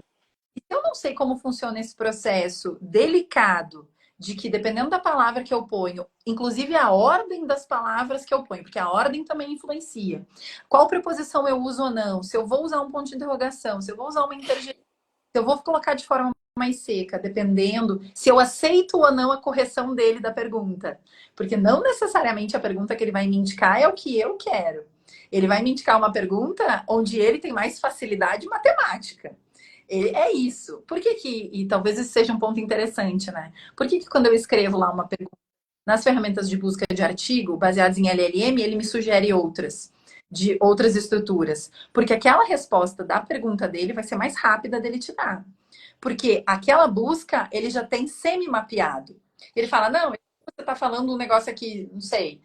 B: Eu não sei como funciona esse processo delicado de que, dependendo da palavra que eu ponho, inclusive a ordem das palavras que eu ponho, porque a ordem também influencia. Qual preposição eu uso ou não? Se eu vou usar um ponto de interrogação, se eu vou usar uma interjeição, se eu vou colocar de forma mais seca, dependendo se eu aceito ou não a correção dele da pergunta. Porque não necessariamente a pergunta que ele vai me indicar é o que eu quero. Ele vai me indicar uma pergunta onde ele tem mais facilidade matemática. É isso. Por que que, e talvez isso seja um ponto interessante, né? Por que que quando eu escrevo lá uma pergunta nas ferramentas de busca de artigo, baseadas em LLM, ele me sugere outras, de outras estruturas? Porque aquela resposta da pergunta dele vai ser mais rápida dele te dar. Porque aquela busca, ele já tem semi-mapeado. Ele fala, não, você está falando um negócio aqui, não sei,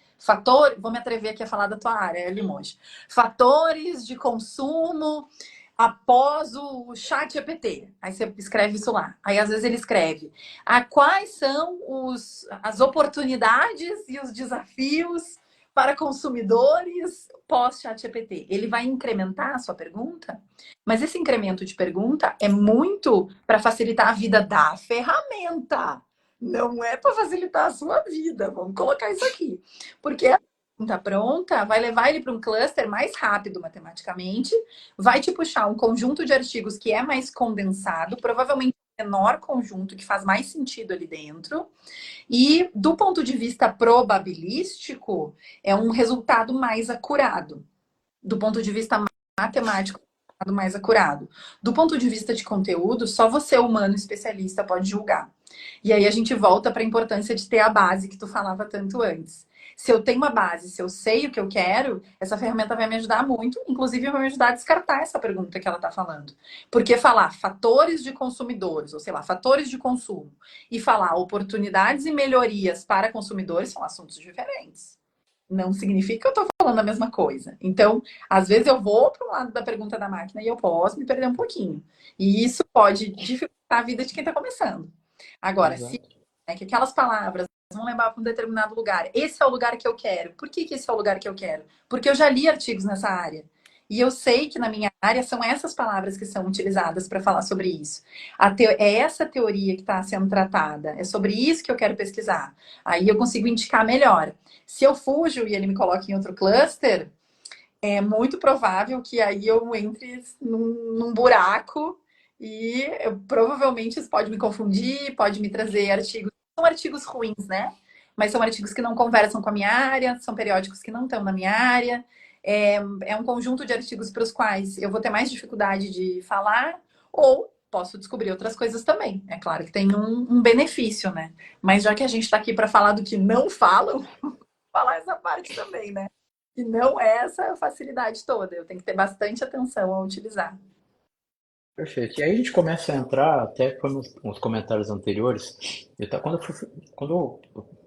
B: vou me atrever aqui a falar da tua área, Limonge. Fatores de consumo após o chat GPT. Aí você escreve isso lá. Aí às vezes ele escreve quais são as oportunidades e os desafios para consumidores pós-chat GPT. Ele vai incrementar a sua pergunta, mas esse incremento de pergunta é muito para facilitar a vida da ferramenta. Não é para facilitar a sua vida. Vamos colocar isso aqui. Porque a pergunta pronta vai levar ele para um cluster mais rápido matematicamente, vai te puxar um conjunto de artigos que é mais condensado, provavelmente menor conjunto que faz mais sentido ali dentro. E do ponto de vista probabilístico, é um resultado mais acurado. Do ponto de vista matemático, mais acurado. Do ponto de vista de conteúdo, só você, humano especialista, pode julgar. E aí a gente volta para a importância de ter a base que tu falava tanto antes. Se eu tenho uma base, se eu sei o que eu quero, essa ferramenta vai me ajudar muito, inclusive vai me ajudar a descartar essa pergunta que ela está falando. Porque falar fatores de consumidores, ou sei lá, fatores de consumo, e falar oportunidades e melhorias para consumidores são assuntos diferentes. Não significa que eu estou falando a mesma coisa. Então, às vezes eu vou para o lado da pergunta da máquina e eu posso me perder um pouquinho. E isso pode dificultar a vida de quem está começando. Agora, se
A: Exato.
B: que aquelas palavras vão levar para um determinado lugar, esse é o lugar que eu quero. Por que esse é o lugar que eu quero? Porque eu já li artigos nessa área. E eu sei que na minha área são essas palavras que são utilizadas para falar sobre isso. É essa teoria que está sendo tratada. É sobre isso que eu quero pesquisar. Aí eu consigo indicar melhor. Se eu fujo e ele me coloca em outro cluster, é muito provável que aí eu entre num buraco e provavelmente isso pode me confundir, pode me trazer artigos. São artigos ruins, né? Mas são artigos que não conversam com a minha área, são periódicos que não estão na minha área. É um conjunto de artigos para os quais eu vou ter mais dificuldade de falar, ou posso descobrir outras coisas também. É claro que tem um benefício, né? Mas já que a gente está aqui para falar do que não falam, falar essa parte também, né? E não é essa facilidade toda. Eu tenho que ter bastante atenção ao utilizar.
A: Perfeito. E aí a gente começa a entrar, até foi nos comentários anteriores,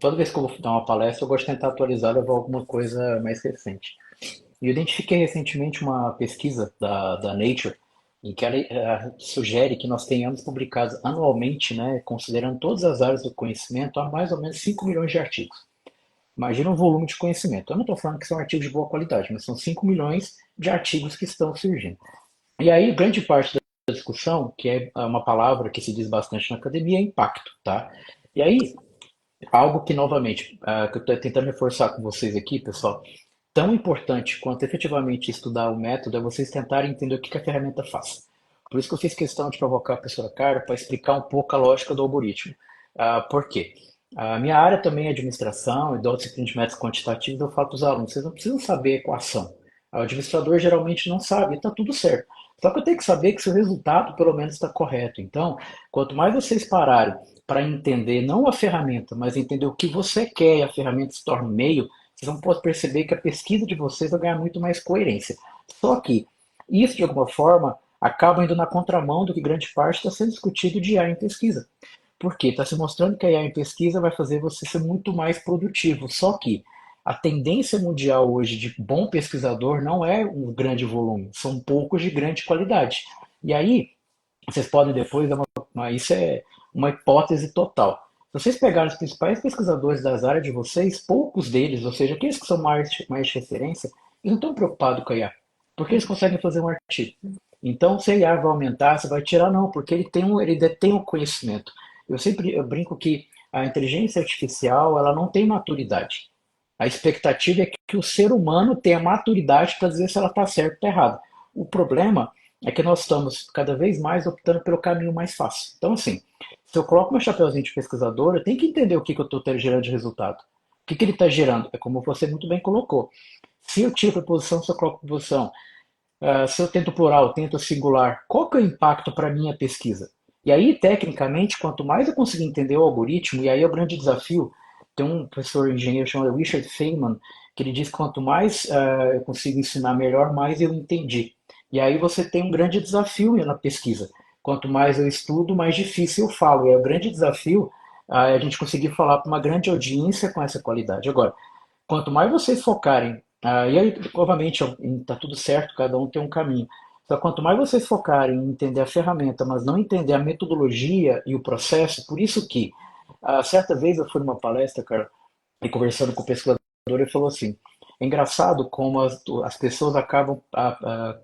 A: toda vez que eu vou dar uma palestra, eu gosto de tentar atualizar, levar alguma coisa mais recente. E eu identifiquei recentemente uma pesquisa da Nature, em que ela sugere que nós tenhamos publicados anualmente, né, considerando todas as áreas do conhecimento, há mais ou menos 5 milhões de artigos. Imagina o volume de conhecimento. Eu não estou falando que são artigos de boa qualidade, mas são 5 milhões de artigos que estão surgindo. E aí, grande parte da discussão, que é uma palavra que se diz bastante na academia, é impacto, tá? E aí, algo que, novamente, que eu estou tentando reforçar com vocês aqui, pessoal, tão importante quanto efetivamente estudar o método é vocês tentarem entender o que a ferramenta faz. Por isso que eu fiz questão de provocar a professora Carla para explicar um pouco a lógica do algoritmo. Por quê? A minha área também é administração e dou disciplina de métodos quantitativos, eu falo para os alunos, vocês não precisam saber equação. O administrador geralmente não sabe, e está tudo certo. Só que eu tenho que saber que seu resultado pelo menos está correto. Então, quanto mais vocês pararem para entender não a ferramenta, mas entender o que você quer e a ferramenta se torna um meio, vocês vão poder perceber que a pesquisa de vocês vai ganhar muito mais coerência. Só que isso, de alguma forma, acaba indo na contramão do que grande parte está sendo discutido de IA em pesquisa. Porque está se mostrando que a IA em pesquisa vai fazer você ser muito mais produtivo. Só que a tendência mundial hoje de bom pesquisador não é um grande volume, são poucos de grande qualidade. E aí, vocês podem depois dar isso é uma hipótese total. Se vocês pegarem os principais pesquisadores das áreas de vocês, poucos deles, ou seja, aqueles que são mais de referência, eles não estão preocupados com a IA, porque eles conseguem fazer um artigo. Então, se a IA vai aumentar, você vai tirar, não, porque ele detém o conhecimento. Eu brinco que a inteligência artificial ela não tem maturidade. A expectativa é que o ser humano tenha maturidade para dizer se ela está certa ou está errada. O problema é que nós estamos cada vez mais optando pelo caminho mais fácil. Então, assim, se eu coloco meu chapeuzinho de pesquisador, eu tenho que entender o que eu estou gerando de resultado. O que ele está gerando? É como você muito bem colocou. Se eu tiro preposição, se eu coloco preposição, se eu tento plural, tento singular, qual que é o impacto para a minha pesquisa? E aí, tecnicamente, quanto mais eu conseguir entender o algoritmo, e aí é o grande desafio, tem um professor engenheiro chamado Richard Feynman, que ele diz que quanto mais eu consigo ensinar melhor, mais eu entendi. E aí você tem um grande desafio na pesquisa. Quanto mais eu estudo, mais difícil eu falo. E é o grande desafio a gente conseguir falar para uma grande audiência com essa qualidade. Agora, quanto mais vocês focarem, e aí, obviamente, está tudo certo, cada um tem um caminho. Só quanto mais vocês focarem em entender a ferramenta, mas não entender a metodologia e o processo, por isso que, certa vez eu fui numa palestra, cara, e conversando com o pesquisador, ele falou assim, é engraçado como as pessoas acabam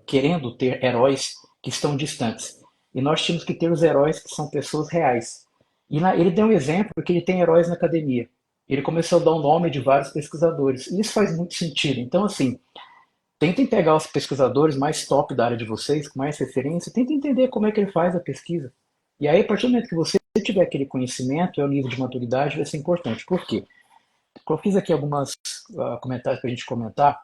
A: querendo ter heróis que estão distantes. E nós tínhamos que ter os heróis que são pessoas reais. Ele deu um exemplo que ele tem heróis na academia. Ele começou a dar o nome de vários pesquisadores. E isso faz muito sentido. Então, assim, tentem pegar os pesquisadores mais top da área de vocês, com mais referência, tentem entender como é que ele faz a pesquisa. E aí, a partir do momento que você tiver aquele conhecimento, é o nível de maturidade vai ser importante. Por quê? Eu fiz aqui algumas comentários para a gente comentar.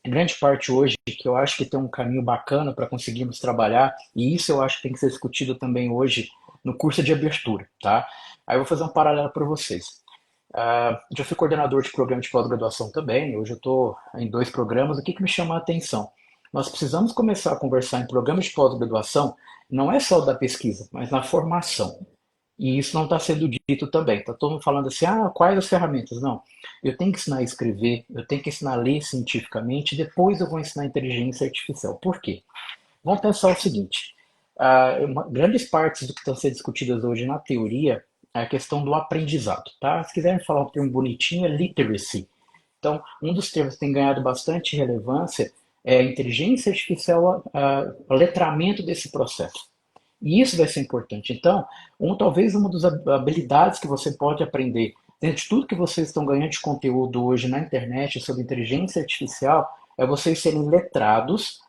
A: Em grande parte hoje, que eu acho que tem um caminho bacana para conseguirmos trabalhar, e isso eu acho que tem que ser discutido também hoje no curso de abertura, tá? Aí eu vou fazer um paralelo para vocês. Já fui coordenador de programa de pós-graduação também, hoje eu estou em 2 programas. O que me chama a atenção? Nós precisamos começar a conversar em programas de pós-graduação, não é só da pesquisa, mas na formação. E isso não está sendo dito também. Está todo mundo falando assim, quais as ferramentas? Não. Eu tenho que ensinar a escrever, eu tenho que ensinar a ler cientificamente, depois eu vou ensinar inteligência artificial. Por quê? Vamos pensar o seguinte: grandes partes do que estão sendo discutidas hoje na teoria é a questão do aprendizado. Tá? Se quiserem falar um termo bonitinho, é literacy. Então, um dos termos que tem ganhado bastante relevância é a inteligência artificial, o letramento desse processo. E isso vai ser importante. Então, talvez uma das habilidades que você pode aprender dentro de tudo que vocês estão ganhando de conteúdo hoje na internet sobre inteligência artificial é vocês serem letrados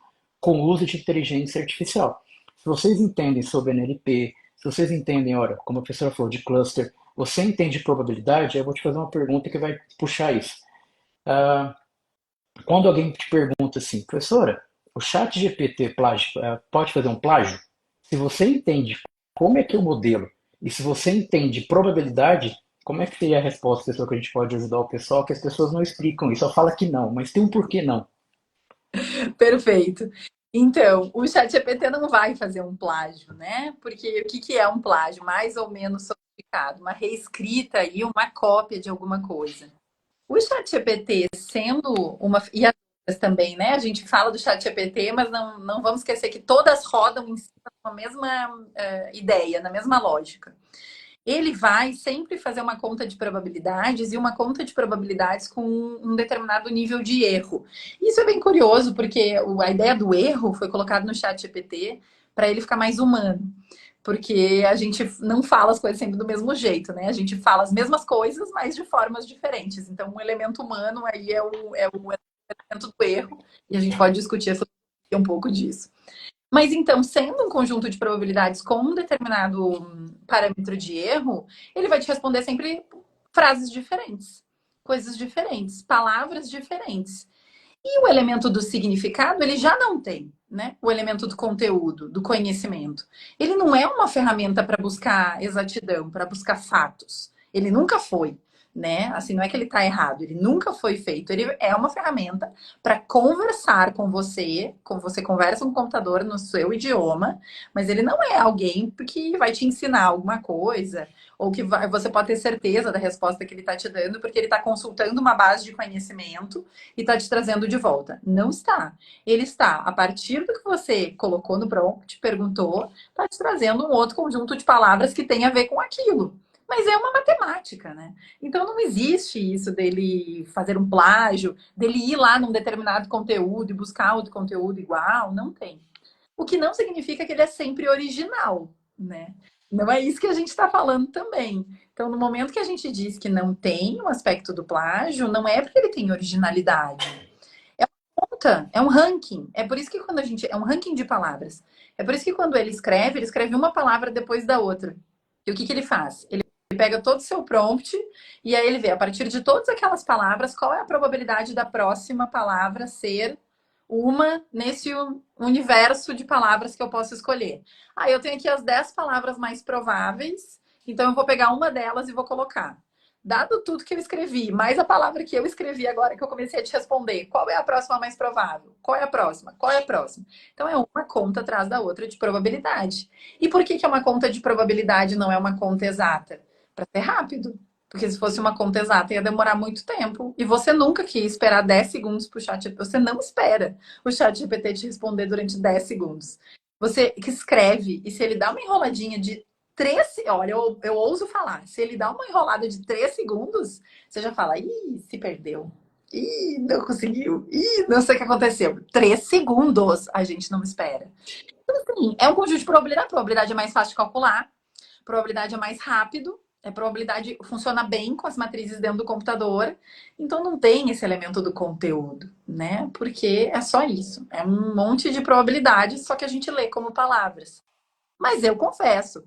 A: com o uso de inteligência artificial. Se vocês entendem sobre NLP, se vocês entendem, olha, como a professora falou, de cluster, você entende probabilidade, eu vou te fazer uma pergunta que vai puxar isso. Quando alguém te pergunta assim, professora, o chat GPT pode fazer um plágio? Se você entende como é que é o modelo e se você entende probabilidade, como é que seria a resposta, pessoal, que a gente pode ajudar o pessoal? Que as pessoas não explicam isso, só fala que não, mas tem um porquê não.
B: Perfeito. Então, o ChatGPT não vai fazer um plágio, né? Porque o que que é um plágio? Mais ou menos sofisticado, uma reescrita e uma cópia de alguma coisa. O ChatGPT sendo uma. E as outras também, né? A gente fala do ChatGPT, mas não vamos esquecer que todas rodam em cima da mesma ideia, na mesma lógica. Ele vai sempre fazer uma conta de probabilidades e uma conta de probabilidades com um determinado nível de erro. Isso é bem curioso, porque a ideia do erro foi colocada no chat GPT para ele ficar mais humano. Porque a gente não fala as coisas sempre do mesmo jeito, né? A gente fala as mesmas coisas, mas de formas diferentes. Então, o elemento humano aí é o elemento do erro, e a gente pode discutir um pouco disso. Mas então, sendo um conjunto de probabilidades com um determinado parâmetro de erro, ele vai te responder sempre frases diferentes, coisas diferentes, palavras diferentes. E o elemento do significado, ele já não tem, né? O elemento do conteúdo, do conhecimento. Ele não é uma ferramenta para buscar exatidão, para buscar fatos. Ele nunca foi, né? Assim, não é que ele está errado, ele nunca foi feito. Ele é uma ferramenta para conversar com você conversa com o computador no seu idioma, mas ele não é alguém que vai te ensinar alguma coisa, ou que você pode ter certeza da resposta que ele está te dando, porque ele está consultando uma base de conhecimento e está te trazendo de volta. Não está. Ele está, a partir do que você colocou no prompt, perguntou, está te trazendo um outro conjunto de palavras que tem a ver com aquilo. Mas é uma matemática, né? Então não existe isso dele fazer um plágio, dele ir lá num determinado conteúdo e buscar outro conteúdo igual, não tem. O que não significa que ele é sempre original, né? Não é isso que a gente está falando também. Então, no momento que a gente diz que não tem o aspecto do plágio, não é porque ele tem originalidade. É uma conta, é um ranking. É por isso que quando a gente. É um ranking de palavras. É por isso que quando ele escreve uma palavra depois da outra. E o que ele faz? Ele pega todo o seu prompt e aí ele vê, a partir de todas aquelas palavras, qual é a probabilidade da próxima palavra ser uma nesse universo de palavras que eu posso escolher. Ah, eu tenho aqui as 10 palavras mais prováveis, então eu vou pegar uma delas e vou colocar. Dado tudo que eu escrevi, mais a palavra que eu escrevi agora que eu comecei a te responder, qual é a próxima mais provável? Qual é a próxima? Qual é a próxima? Então é uma conta atrás da outra de probabilidade. E por que é uma conta de probabilidade e não é uma conta exata? Para ser rápido. Porque se fosse uma conta exata, ia demorar muito tempo. E você nunca quis esperar 10 segundos para o chat. Você não espera o chat GPT te responder durante 10 segundos. Você que escreve, e se ele dá uma enroladinha de 3, olha, eu ouso falar, se ele dá uma enrolada de 3 segundos, você já fala, ih, se perdeu. Ih, não conseguiu. Ih, não sei o que aconteceu. 3 segundos a gente não espera. Então, assim, é um conjunto de probabilidade. A probabilidade é mais fácil de calcular, a probabilidade é mais rápido, a probabilidade funciona bem com as matrizes dentro do computador, então não tem esse elemento do conteúdo, né? Porque é só isso, é um monte de probabilidades, só que a gente lê como palavras. Mas eu confesso,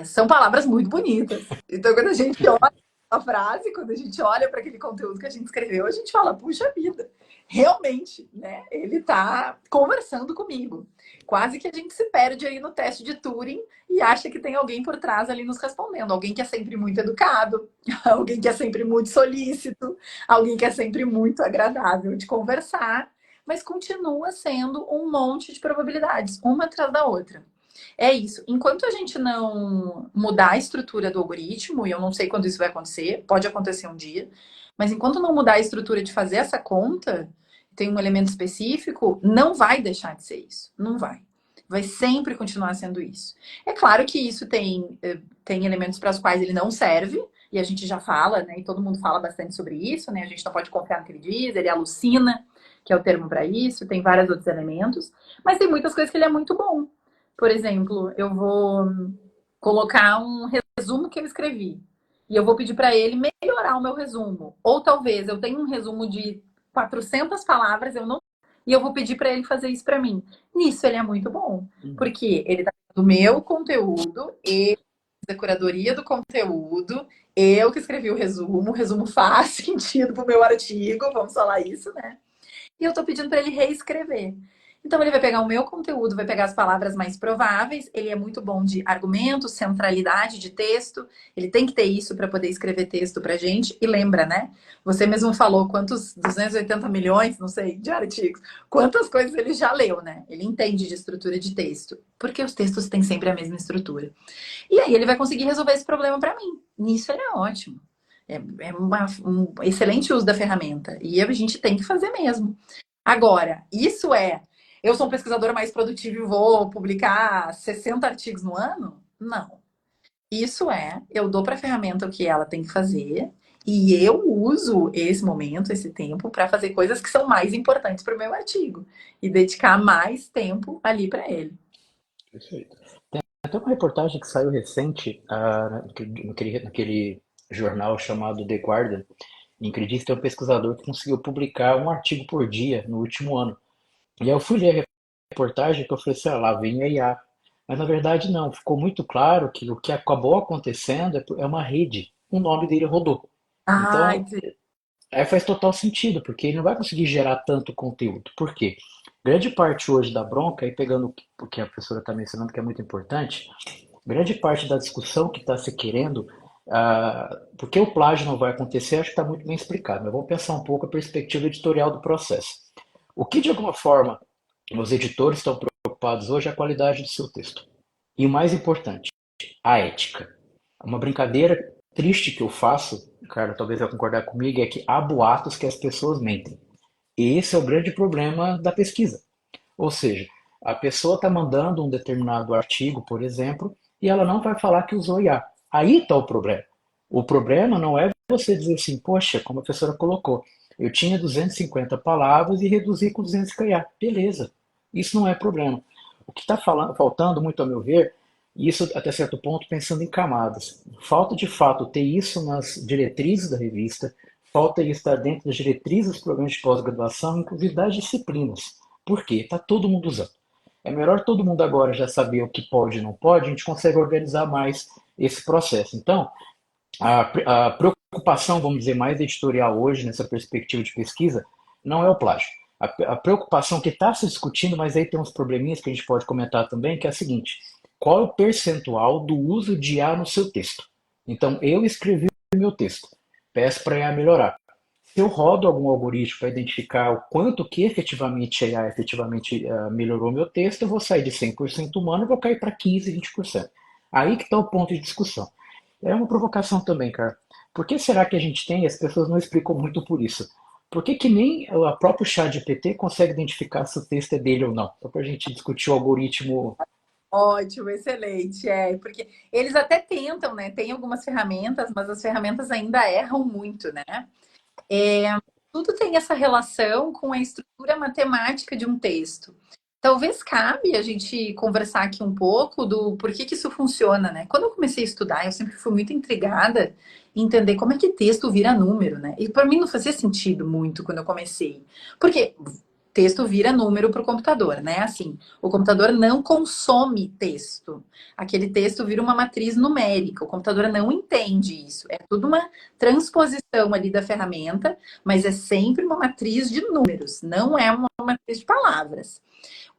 B: São palavras muito bonitas. Então, quando a gente olha a frase, quando a gente olha para aquele conteúdo que a gente escreveu, a gente fala, puxa vida, realmente, né? Ele está conversando comigo. Quase que a gente se perde aí no teste de Turing e acha que tem alguém por trás ali nos respondendo. Alguém que é sempre muito educado, alguém que é sempre muito solícito, alguém que é sempre muito agradável de conversar, mas continua sendo um monte de probabilidades, uma atrás da outra. É isso. Enquanto a gente não mudar a estrutura do algoritmo, e eu não sei quando isso vai acontecer, pode acontecer um dia, mas enquanto não mudar a estrutura de fazer essa conta, tem um elemento específico, não vai deixar de ser isso. Não vai. Vai sempre continuar sendo isso. É claro que isso tem elementos para os quais ele não serve, e a gente já fala, né? E todo mundo fala bastante sobre isso, né? A gente não pode confiar no que ele diz, ele alucina, que é o termo para isso, tem vários outros elementos, mas tem muitas coisas que ele é muito bom. Por exemplo, eu vou colocar um resumo que eu escrevi e eu vou pedir para ele melhorar o meu resumo. Ou talvez eu tenha um resumo de 400 palavras, eu não e eu vou pedir para ele fazer isso para mim. Nisso ele é muito bom, porque ele está do meu conteúdo, ele da curadoria do conteúdo, eu que escrevi o resumo faz sentido para o meu artigo, vamos falar isso, né? E eu tô pedindo para ele reescrever. Então ele vai pegar o meu conteúdo, vai pegar as palavras mais prováveis, ele é muito bom de argumento, centralidade de texto, ele tem que ter isso para poder escrever texto pra gente. E lembra, né? Você mesmo falou quantos 280 milhões, não sei, de artigos, quantas coisas ele já leu, né? Ele entende de estrutura de texto, porque os textos têm sempre a mesma estrutura. E aí ele vai conseguir resolver esse problema para mim. Nisso ele é ótimo. Um excelente uso da ferramenta. E a gente tem que fazer mesmo. Agora, isso é. Eu sou um pesquisadora mais produtiva e vou publicar 60 artigos no ano? Não. Isso é, eu dou para a ferramenta o que ela tem que fazer e eu uso esse momento, esse tempo, para fazer coisas que são mais importantes para o meu artigo e dedicar mais tempo ali para ele.
A: Perfeito. Tem até uma reportagem que saiu recente, naquele jornal chamado The Guardian, em que diz que tem um pesquisador que conseguiu publicar um artigo por dia no último ano. E aí eu fui ler a reportagem que eu falei assim, ah, lá vem a IA. Mas na verdade não, ficou muito claro que o que acabou acontecendo é uma rede. O nome dele rodou.
B: Ai,
A: Então, aí faz total sentido, porque ele não vai conseguir gerar tanto conteúdo. Por quê? Grande parte hoje da bronca, aí pegando o que a professora está mencionando, que é muito importante, grande parte da discussão que está se querendo, porque o plágio não vai acontecer, acho que está muito bem explicado, mas vamos pensar um pouco a perspectiva editorial do processo. O que, de alguma forma, os editores estão preocupados hoje é a qualidade do seu texto. E o mais importante, a ética. Uma brincadeira triste que eu faço, cara, talvez vai concordar comigo, é que há boatos que as pessoas mentem. E esse é o grande problema da pesquisa. Ou seja, a pessoa está mandando um determinado artigo, por exemplo, e ela não vai falar que usou IA. Aí está o problema. O problema não é você dizer assim, poxa, como a professora colocou, eu tinha 250 palavras e reduzi com 200 IA. Beleza, isso não é problema. O que está faltando, muito a meu ver, e isso até certo ponto pensando em camadas, falta de fato ter isso nas diretrizes da revista, falta isso estar dentro das diretrizes dos programas de pós-graduação, inclusive das disciplinas. Por quê? Está todo mundo usando. É melhor todo mundo agora já saber o que pode e não pode, a gente consegue organizar mais esse processo. Então, a preocupação, vamos dizer, mais editorial hoje, nessa perspectiva de pesquisa, não é o plágio. A preocupação que está se discutindo, mas aí tem uns probleminhas que a gente pode comentar também, que é a seguinte: qual é o percentual do uso de IA no seu texto? Então, eu escrevi o meu texto, peço para a IA melhorar. Se eu rodo algum algoritmo para identificar o quanto que efetivamente a IA efetivamente melhorou o meu texto, eu vou sair de 100% humano e vou cair para 15, 20%. Aí que está o ponto de discussão. É uma provocação também, cara. Por que será que a gente tem, e as pessoas não explicam muito por isso, por que que nem o próprio chat GPT consegue identificar se o texto é dele ou não? Só para a gente discutir o algoritmo.
B: ótimo, excelente. É, porque eles até tentam, né? Tem algumas ferramentas, mas as ferramentas ainda erram muito, né? Tudo tem essa relação com a estrutura matemática de um texto. Talvez cabe a gente conversar aqui um pouco do porquê que isso funciona, né? Quando eu comecei a estudar, eu sempre fui muito intrigada em entender como é que texto vira número, né? E para mim não fazia sentido muito quando eu comecei. Porque Texto vira número para o computador, né? Assim, o computador não consome texto. Aquele texto vira uma matriz numérica. O computador não entende isso. É tudo uma transposição ali da ferramenta, mas é sempre uma matriz de números, não é uma matriz de palavras.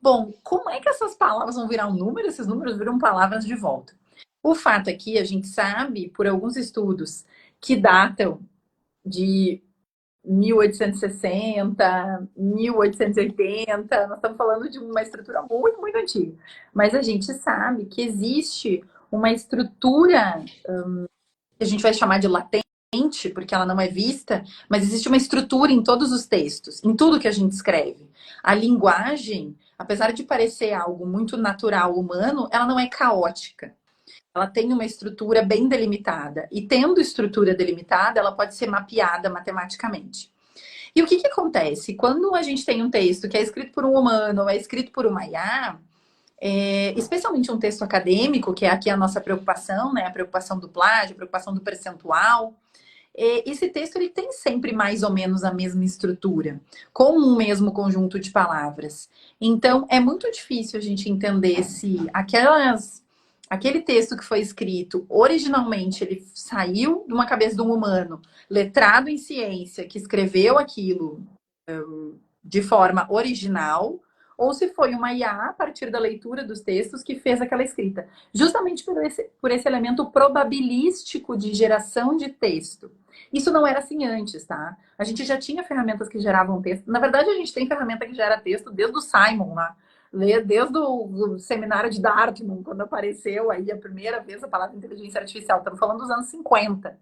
B: Bom, como é que essas palavras vão virar um número? Esses números viram palavras de volta. O fato aqui, a gente sabe, por alguns estudos que datam de 1860, 1880, nós estamos falando de uma estrutura muito, muito antiga. Mas a gente sabe que existe uma estrutura que a gente vai chamar de latente, porque ela não é vista, mas existe uma estrutura em todos os textos, em tudo que a gente escreve. A linguagem, apesar de parecer algo muito natural, humano, ela não é caótica. Ela tem uma estrutura bem delimitada. E tendo estrutura delimitada, ela pode ser mapeada matematicamente. E o que acontece? Quando a gente tem um texto que é escrito por um humano ou é escrito por uma IA, especialmente um texto acadêmico, que é aqui a nossa preocupação, né? A preocupação do plágio, a preocupação do percentual. Esse texto ele tem sempre mais ou menos a mesma estrutura, com um mesmo conjunto de palavras. Então, é muito difícil a gente entender se aquele texto que foi escrito originalmente, ele saiu de uma cabeça de um humano, letrado em ciência, que escreveu aquilo de forma original, ou se foi uma IA, a partir da leitura dos textos, que fez aquela escrita. Justamente por esse elemento probabilístico de geração de texto. Isso não era assim antes, tá? A gente já tinha ferramentas que geravam texto. Na verdade, a gente tem ferramenta que gera texto desde o Simon lá. Desde o seminário de Dartmouth, quando apareceu aí a primeira vez a palavra inteligência artificial. Estamos falando dos anos 50.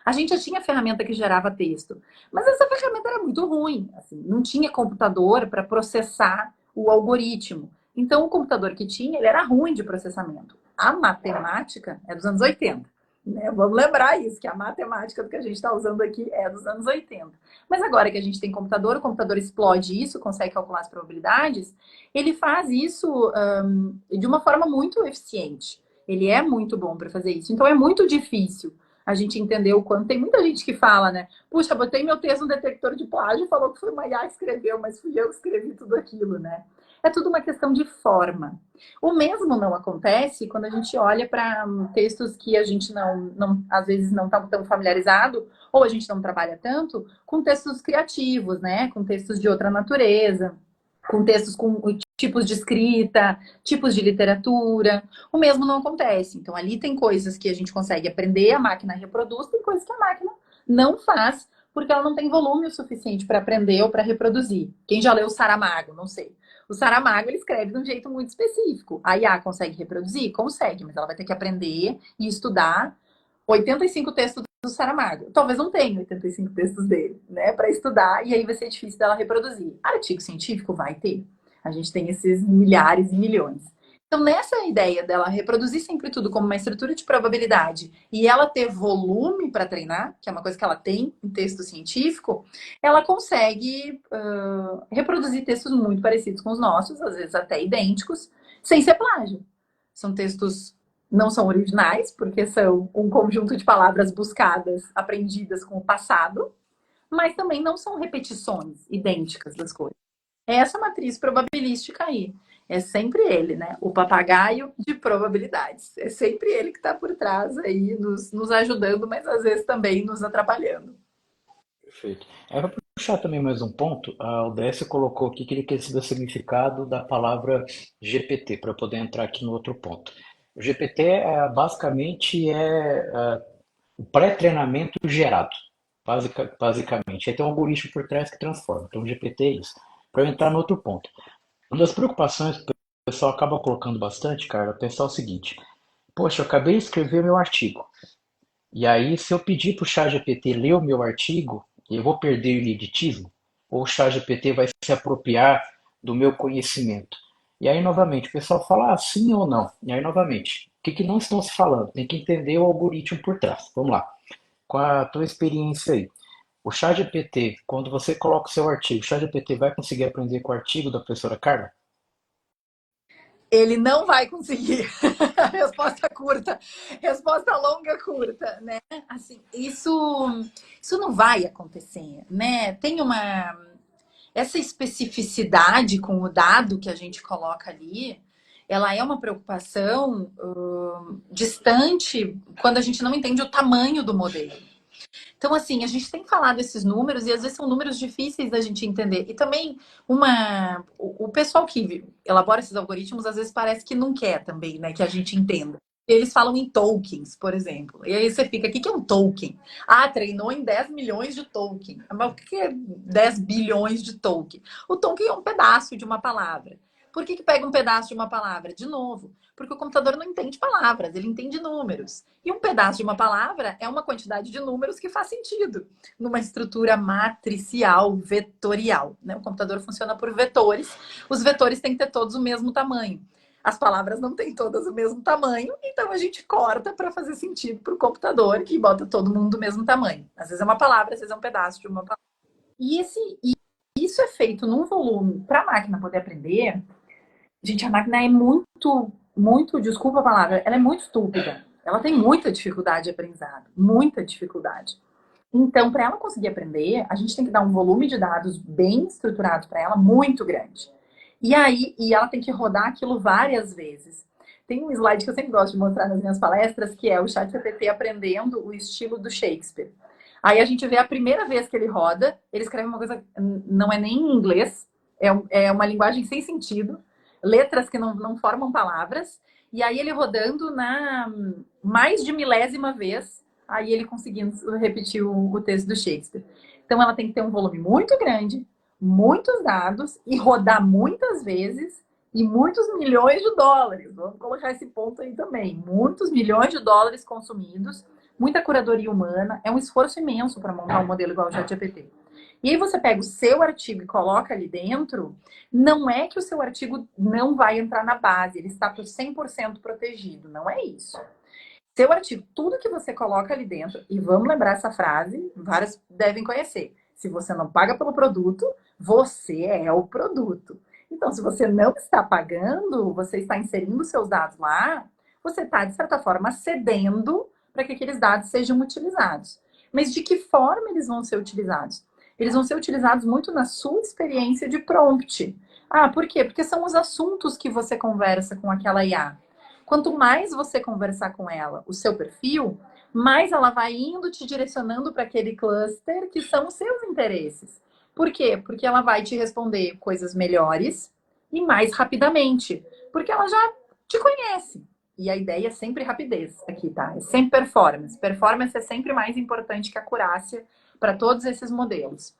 B: A gente já tinha ferramenta que gerava texto. Mas essa ferramenta era muito ruim. Assim, não tinha computador para processar o algoritmo. Então, o computador que tinha, ele era ruim de processamento. A matemática é dos anos 80. Né? Vamos lembrar isso, que a matemática que a gente está usando aqui é dos anos 80. Mas agora que a gente tem computador, o computador explode isso, consegue calcular as probabilidades, ele faz isso de uma forma muito eficiente. Ele é muito bom para fazer isso. Então, é muito difícil a gente entender o quanto. Tem muita gente que fala, né? Puxa, botei meu texto no detector de plágio e falou que foi uma IA que escreveu, mas fui eu que escrevi tudo aquilo, né? É tudo uma questão de forma. O mesmo não acontece quando a gente olha para textos que a gente às vezes não está tão familiarizado, ou a gente não trabalha tanto, com textos criativos, né? Com textos de outra natureza, com textos com tipos de escrita, tipos de literatura. O mesmo não acontece. Então, ali tem coisas que a gente consegue aprender, a máquina reproduz, tem coisas que a máquina não faz, porque ela não tem volume o suficiente para aprender ou para reproduzir. Quem já leu Saramago? Não sei. O Saramago, ele escreve de um jeito muito específico. A IA consegue reproduzir? Consegue, mas ela vai ter que aprender e estudar 85 textos do Saramago. Talvez não tenha 85 textos dele, né, para estudar, e aí vai ser difícil dela reproduzir. Artigo científico vai ter. A gente tem esses milhares e milhões. Então, nessa ideia dela reproduzir sempre tudo como uma estrutura de probabilidade e ela ter volume para treinar, que é uma coisa que ela tem em texto científico, ela consegue reproduzir textos muito parecidos com os nossos, às vezes até idênticos, sem ser plágio. São textos não são originais, porque são um conjunto de palavras buscadas, aprendidas com o passado, mas também não são repetições idênticas das coisas. É essa matriz probabilística aí. É sempre ele, né? O papagaio de probabilidades. É sempre ele que está por trás aí, nos ajudando, mas às vezes também nos atrapalhando.
A: Perfeito. Para puxar também mais um ponto, a ODS colocou aqui que ele quer saber o significado da palavra GPT, para poder entrar aqui no outro ponto. O GPT basicamente o pré-treinamento gerado, basicamente. Aí tem um algoritmo por trás que transforma. Então, o GPT é isso. Para eu entrar no outro ponto. Uma das preocupações que o pessoal acaba colocando bastante, cara, é pensar o seguinte: poxa, eu acabei de escrever meu artigo. E aí, se eu pedir para o ChatGPT ler o meu artigo, eu vou perder o ineditismo? Ou o ChatGPT vai se apropriar do meu conhecimento? E aí, novamente, o pessoal fala sim ou não. E aí, novamente, o que não estão se falando? Tem que entender o algoritmo por trás. Vamos lá. Com a tua experiência aí, o ChatGPT, quando você coloca o seu artigo, o ChatGPT vai conseguir aprender com o artigo da professora Carla?
B: Ele não vai conseguir. Resposta curta. Resposta longa, curta, né? Assim, isso não vai acontecer, né? Tem uma... essa especificidade com o dado que a gente coloca ali, ela é uma preocupação distante quando a gente não entende o tamanho do modelo. Então, assim, a gente tem falado esses números e às vezes são números difíceis da gente entender. E também o pessoal que elabora esses algoritmos às vezes parece que não quer também, né, que a gente entenda. Eles falam em tokens, por exemplo. E aí você fica, o que é um token? Ah, treinou em 10 milhões de token. Mas o que é 10 bilhões de token? O token é um pedaço de uma palavra. Por que pega um pedaço de uma palavra? De novo, porque o computador não entende palavras, ele entende números. E um pedaço de uma palavra é uma quantidade de números que faz sentido numa estrutura matricial, vetorial. Né? O computador funciona por vetores. Os vetores têm que ter todos o mesmo tamanho. As palavras não têm todas o mesmo tamanho, então a gente corta para fazer sentido para o computador e bota todo mundo do mesmo tamanho. Às vezes é uma palavra, às vezes é um pedaço de uma palavra. E isso é feito num volume para a máquina poder aprender. Gente, a máquina é muito, desculpa a palavra, ela é muito estúpida. Ela tem muita dificuldade de aprendizado, muita dificuldade. Então, para ela conseguir aprender, a gente tem que dar um volume de dados bem estruturado para ela, muito grande. E ela tem que rodar aquilo várias vezes. Tem um slide que eu sempre gosto de mostrar nas minhas palestras, que é o ChatGPT aprendendo o estilo do Shakespeare. Aí a gente vê a primeira vez que ele roda, ele escreve uma coisa, não é nem em inglês, é uma linguagem sem sentido, letras que não formam palavras, e aí ele rodando na mais de milésima vez, aí ele conseguindo repetir o texto do Shakespeare. Então ela tem que ter um volume muito grande, muitos dados, e rodar muitas vezes, e muitos milhões de dólares. Vamos colocar esse ponto aí também. Muitos milhões de dólares consumidos, muita curadoria humana, é um esforço imenso para montar um modelo igual ao ChatGPT. E aí você pega o seu artigo e coloca ali dentro, não é que o seu artigo não vai entrar na base, ele está por 100% protegido, não é isso. Seu artigo, tudo que você coloca ali dentro, e vamos lembrar essa frase, várias devem conhecer. Se você não paga pelo produto, você é o produto. Então, se você não está pagando, você está inserindo seus dados lá, você está, de certa forma, cedendo para que aqueles dados sejam utilizados. Mas de que forma eles vão ser utilizados? Eles vão ser utilizados muito na sua experiência de prompt. Ah, por quê? Porque são os assuntos que você conversa com aquela IA. Quanto mais você conversar com ela, o seu perfil, mais ela vai indo te direcionando para aquele cluster que são os seus interesses. Por quê? Porque ela vai te responder coisas melhores e mais rapidamente. Porque ela já te conhece. E a ideia é sempre rapidez aqui, tá? É sempre performance. Performance é sempre mais importante que acurácia para todos esses modelos.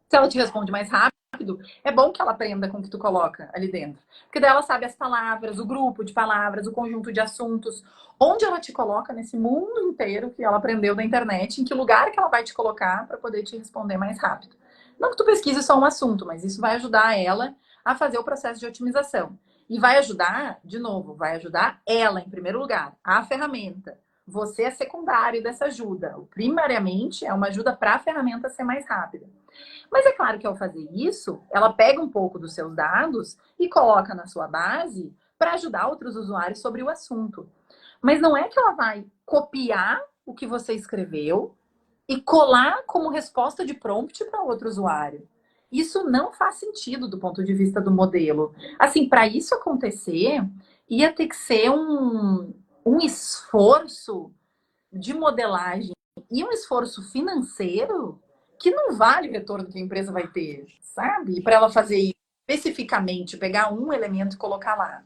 B: Se ela te responde mais rápido, é bom que ela aprenda com o que tu coloca ali dentro. Porque daí ela sabe as palavras, o grupo de palavras, o conjunto de assuntos, onde ela te coloca nesse mundo inteiro que ela aprendeu da internet, em que lugar que ela vai te colocar para poder te responder mais rápido. Não que tu pesquise só um assunto, mas isso vai ajudar ela a fazer o processo de otimização. E vai ajudar, de novo, vai ajudar ela em primeiro lugar, a ferramenta. Você é secundário dessa ajuda. Primariamente, é uma ajuda para a ferramenta ser mais rápida. Mas é claro que ao fazer isso, ela pega um pouco dos seus dados e coloca na sua base para ajudar outros usuários sobre o assunto. Mas não é que ela vai copiar o que você escreveu e colar como resposta de prompt para outro usuário. Isso não faz sentido do ponto de vista do modelo. Assim, para isso acontecer, ia ter que ser um esforço de modelagem e um esforço financeiro que não vale o retorno que a empresa vai ter, sabe? Para ela fazer isso especificamente, pegar um elemento e colocar lá.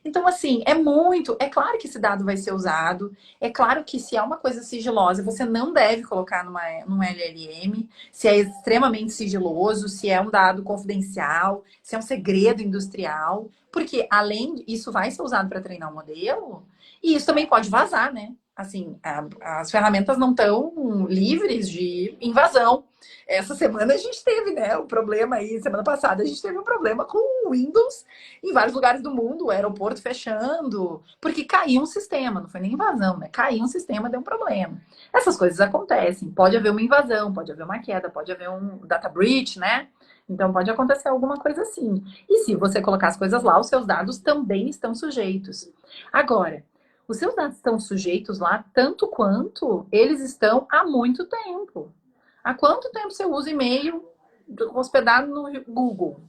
B: Então, assim, é claro que esse dado vai ser usado, é claro que se é uma coisa sigilosa, você não deve colocar num LLM, se é extremamente sigiloso, se é um dado confidencial, se é um segredo industrial, porque além isso vai ser usado para treinar um modelo, e isso também pode vazar, né? Assim, as ferramentas não estão livres de invasão. Essa semana a gente teve, né, o problema aí, semana passada a gente teve um problema com o Windows em vários lugares do mundo, o aeroporto fechando, porque caiu um sistema, não foi nem invasão, né? Caiu um sistema, deu um problema. Essas coisas acontecem, pode haver uma invasão, pode haver uma queda, pode haver um data breach, né? Então pode acontecer alguma coisa assim. E se você colocar as coisas lá, os seus dados também estão sujeitos. Agora, os seus dados estão sujeitos lá tanto quanto eles estão há muito tempo. Há quanto tempo você usa e-mail hospedado no Google.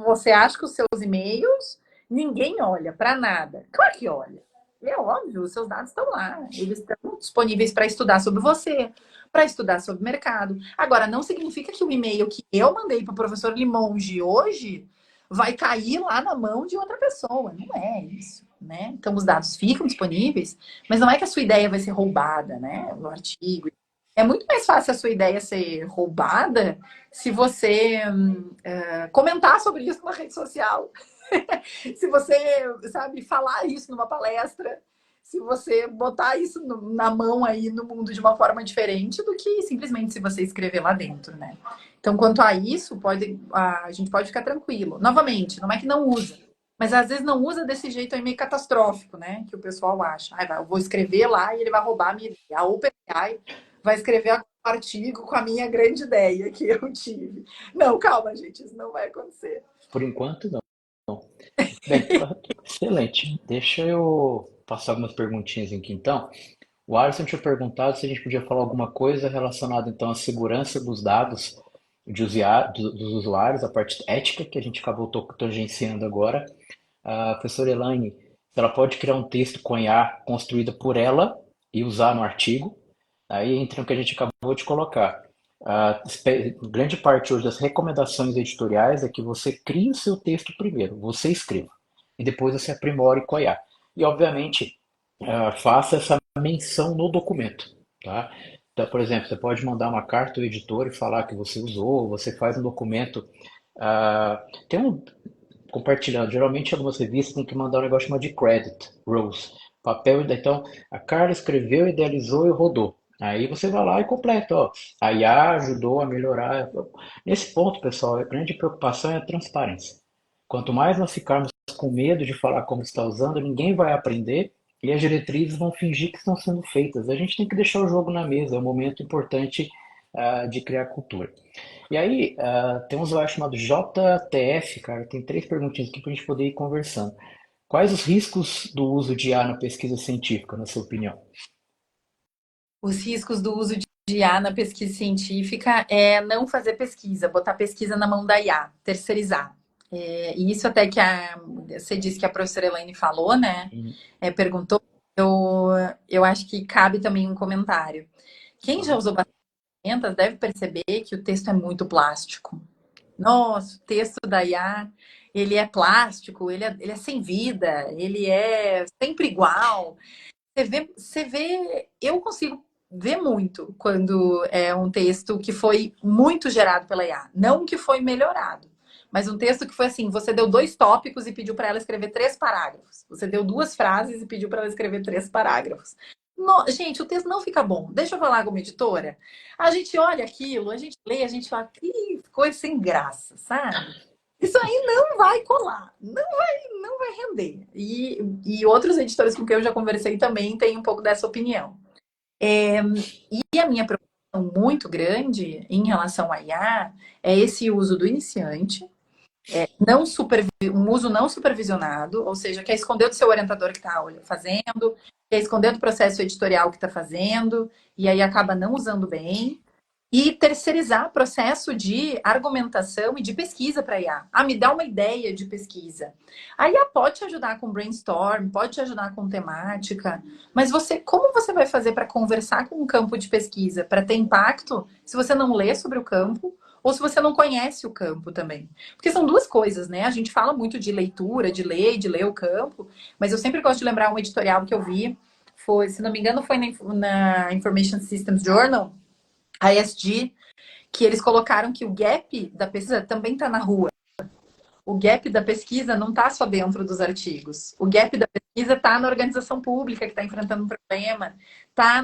B: Você acha que os seus e-mails ninguém olha para nada? Claro que olha. É óbvio, os seus dados estão lá. Eles estão disponíveis para estudar sobre você, para estudar sobre o mercado. Agora, não significa que o e-mail que eu mandei para o professor Limonge hoje vai cair lá na mão de outra pessoa. Não é isso, né? Então, os dados ficam disponíveis, mas não é que a sua ideia vai ser roubada, né? No artigo. É muito mais fácil a sua ideia ser roubada se você comentar sobre isso na rede social. Se você, sabe, falar isso numa palestra, se você botar isso na mão aí no mundo de uma forma diferente do que simplesmente se você escrever lá dentro, né? Então, quanto a isso, a gente pode ficar tranquilo. Novamente, não é que não usa, mas às vezes não usa desse jeito aí meio catastrófico, né? Que o pessoal acha. Eu vou escrever lá e ele vai roubar a minha ideia. A OpenAI vai escrever um artigo com a minha grande ideia que eu tive. Não, calma, gente, isso não vai acontecer.
A: Por enquanto, não. Bem, excelente. Deixa eu passar algumas perguntinhas aqui então. O Alisson tinha perguntado se a gente podia falar alguma coisa relacionada então à segurança dos dados dos usuários, a parte ética que a gente acabou tangenciando agora. A professora Elaine, se ela pode criar um texto com IA construída por ela e usar no artigo, aí entra no que a gente acabou de colocar. Grande parte hoje das recomendações editoriais é que você crie o seu texto primeiro, você escreva, e depois você aprimore com a IA. E, obviamente, faça essa menção no documento, tá? Então, por exemplo, você pode mandar uma carta ao editor e falar que você usou, você faz um documento. Tem um compartilhando. Geralmente, algumas revistas têm que mandar um negócio chamado de credit rules. Papel, então, a Carla escreveu, idealizou e rodou. Aí você vai lá e completa, ó. A IA ajudou a melhorar. Nesse ponto, pessoal, a grande preocupação é a transparência. Quanto mais nós ficarmos com medo de falar como está usando, ninguém vai aprender e as diretrizes vão fingir que estão sendo feitas. A gente tem que deixar o jogo na mesa, é um momento importante de criar cultura. E aí, tem um usuário chamado JTF, cara, tem três perguntinhas aqui para a gente poder ir conversando. Quais os riscos do uso de IA na pesquisa científica, na sua opinião?
B: Os riscos do uso de IA na pesquisa científica é não fazer pesquisa, botar pesquisa na mão da IA, terceirizar. E isso até que você disse que a professora Elaine falou, né? Perguntou, eu acho que cabe também um comentário. Quem já usou bastante ferramentas deve perceber que o texto é muito plástico. Nossa, o texto da IA, ele é plástico, ele é sem vida, ele é sempre igual. Eu consigo ver muito quando é um texto que foi muito gerado pela IA, não que foi melhorado, mas um texto que foi assim, você deu 2 tópicos e pediu para ela escrever 3 parágrafos. Você deu 2 frases e pediu para ela escrever 3 parágrafos. Gente, o texto não fica bom. Deixa eu falar como editora. A gente olha aquilo, a gente lê, a gente fala, que coisa sem graça, sabe? Isso aí não vai colar, não vai render. E outros editores com quem eu já conversei também têm um pouco dessa opinião. E a minha preocupação muito grande em relação à IA é esse uso do iniciante, um uso não supervisionado, ou seja, quer esconder do seu orientador que está fazendo, quer esconder do processo editorial que está fazendo, e aí acaba não usando bem. E terceirizar processo de argumentação e de pesquisa para a IA. Me dá uma ideia de pesquisa. A IA pode te ajudar com brainstorm, pode te ajudar com temática, mas como você vai fazer para conversar com um campo de pesquisa, para ter impacto, se você não lê sobre o campo ou se você não conhece o campo também? Porque são duas coisas, né? A gente fala muito de leitura, de ler o campo, mas eu sempre gosto de lembrar um editorial que eu vi, se não me engano, foi na Information Systems Journal, a ISG, que eles colocaram que o gap da pesquisa também está na rua. O gap da pesquisa não está só dentro dos artigos. O gap da pesquisa está na organização pública que está enfrentando um problema, está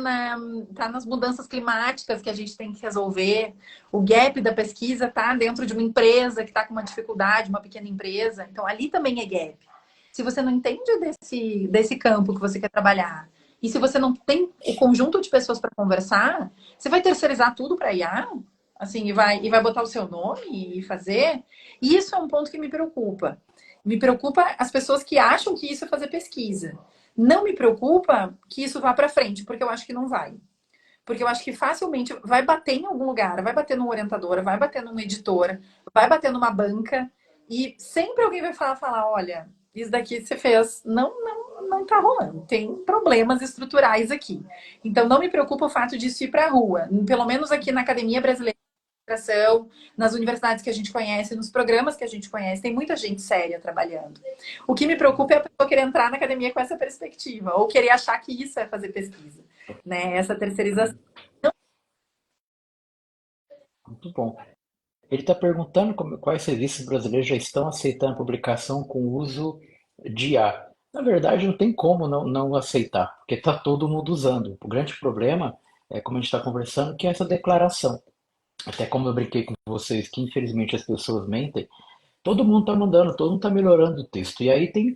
B: nas mudanças climáticas que a gente tem que resolver. O gap da pesquisa está dentro de uma empresa que está com uma dificuldade, uma pequena empresa. Então, ali também é gap. Se você não entende desse campo que você quer trabalhar, e se você não tem o conjunto de pessoas para conversar, você vai terceirizar tudo para IA? Assim, e vai botar o seu nome e fazer? E isso é um ponto que me preocupa. Me preocupa as pessoas que acham que isso é fazer pesquisa. Não me preocupa que isso vá para frente, porque eu acho que não vai. Porque eu acho que facilmente vai bater em algum lugar, vai bater num orientador, vai bater num editor, vai bater numa banca, e sempre alguém vai falar, olha, isso daqui que você fez não tá rolando, tem problemas estruturais aqui. Então não me preocupa o fato disso ir para a rua. Pelo menos aqui na Academia Brasileira de Administração, nas universidades que a gente conhece, nos programas que a gente conhece, tem muita gente séria trabalhando. O que me preocupa é a pessoa querer entrar na academia com essa perspectiva, ou querer achar que isso é fazer pesquisa, né? Essa terceirização.
A: Muito bom. Ele está perguntando quais serviços brasileiros já estão aceitando publicação com uso de IA. Na verdade, não tem como não aceitar, porque está todo mundo usando. O grande problema é, como a gente está conversando, que é essa declaração. Até como eu brinquei com vocês, que infelizmente as pessoas mentem, todo mundo está mandando, todo mundo está melhorando o texto. E aí tem.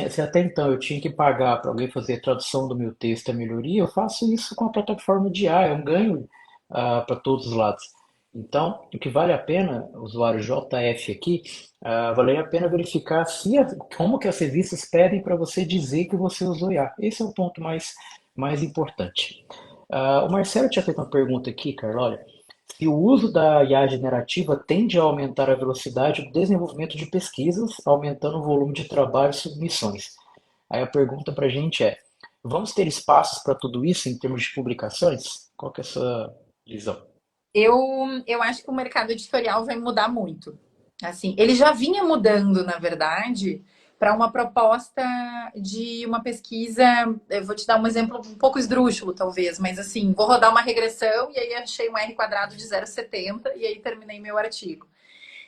A: Se até então eu tinha que pagar para alguém fazer a tradução do meu texto, a melhoria, eu faço isso com a plataforma de IA, é um ganho para todos os lados. Então, o que vale a pena, usuário JF aqui, vale a pena verificar como que as revistas pedem para você dizer que você usou IA. Esse é o ponto mais importante. O Marcelo tinha feito uma pergunta aqui, Carla, olha, se o uso da IA generativa tende a aumentar a velocidade do desenvolvimento de pesquisas, aumentando o volume de trabalho e submissões. Aí a pergunta para a gente é: vamos ter espaços para tudo isso em termos de publicações? Qual que é a sua visão?
B: Eu acho que o mercado editorial vai mudar muito. Assim, ele já vinha mudando, na verdade, para uma proposta de uma pesquisa. Eu vou te dar um exemplo um pouco esdrúxulo, talvez, mas assim, vou rodar uma regressão e aí achei um R quadrado de 0,70 e aí terminei meu artigo.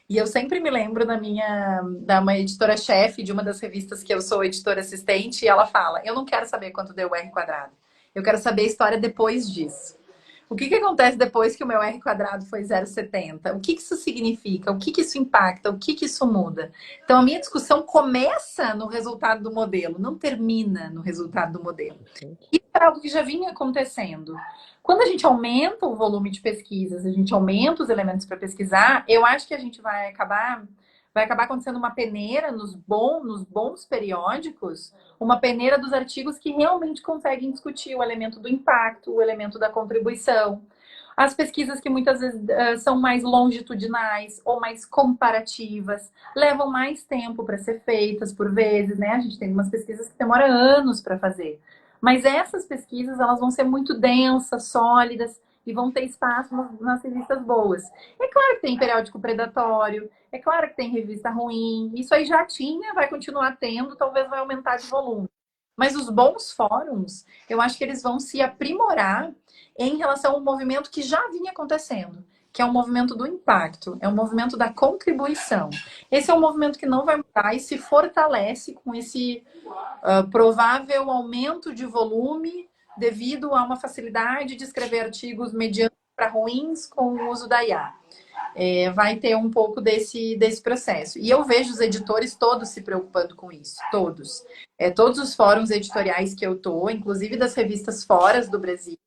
B: E eu sempre me lembro da uma editora-chefe de uma das revistas que eu sou editora assistente, e ela fala: eu não quero saber quanto deu o R quadrado. Eu quero saber a história depois disso. O que acontece depois que o meu R quadrado foi 0,70? O que isso significa? O que isso impacta? O que isso muda? Então, a minha discussão começa no resultado do modelo, não termina no resultado do modelo.
A: Perfeito.
B: Isso é algo que já vinha acontecendo. Quando a gente aumenta o volume de pesquisas, a gente aumenta os elementos para pesquisar, eu acho que a gente vai acabar acontecendo uma peneira nos bons periódicos, uma peneira dos artigos que realmente conseguem discutir o elemento do impacto, o elemento da contribuição. As pesquisas que muitas vezes são mais longitudinais ou mais comparativas, levam mais tempo para ser feitas por vezes, né? A gente tem umas pesquisas que demoram anos para fazer. Mas essas pesquisas, elas vão ser muito densas, sólidas e vão ter espaço nas revistas boas. É claro que tem periódico predatório, é claro que tem revista ruim, isso aí já tinha, vai continuar tendo, talvez vai aumentar de volume. Mas os bons fóruns, eu acho que eles vão se aprimorar em relação ao movimento que já vinha acontecendo, que é o movimento do impacto, é o movimento da contribuição. Esse é um movimento que não vai mudar e se fortalece com esse provável aumento de volume devido a uma facilidade de escrever artigos medianos para ruins com o uso da IA. Vai ter um pouco desse processo. E eu vejo os editores todos se preocupando com isso, todos. Todos os fóruns editoriais que eu tô, inclusive das revistas fora do Brasil,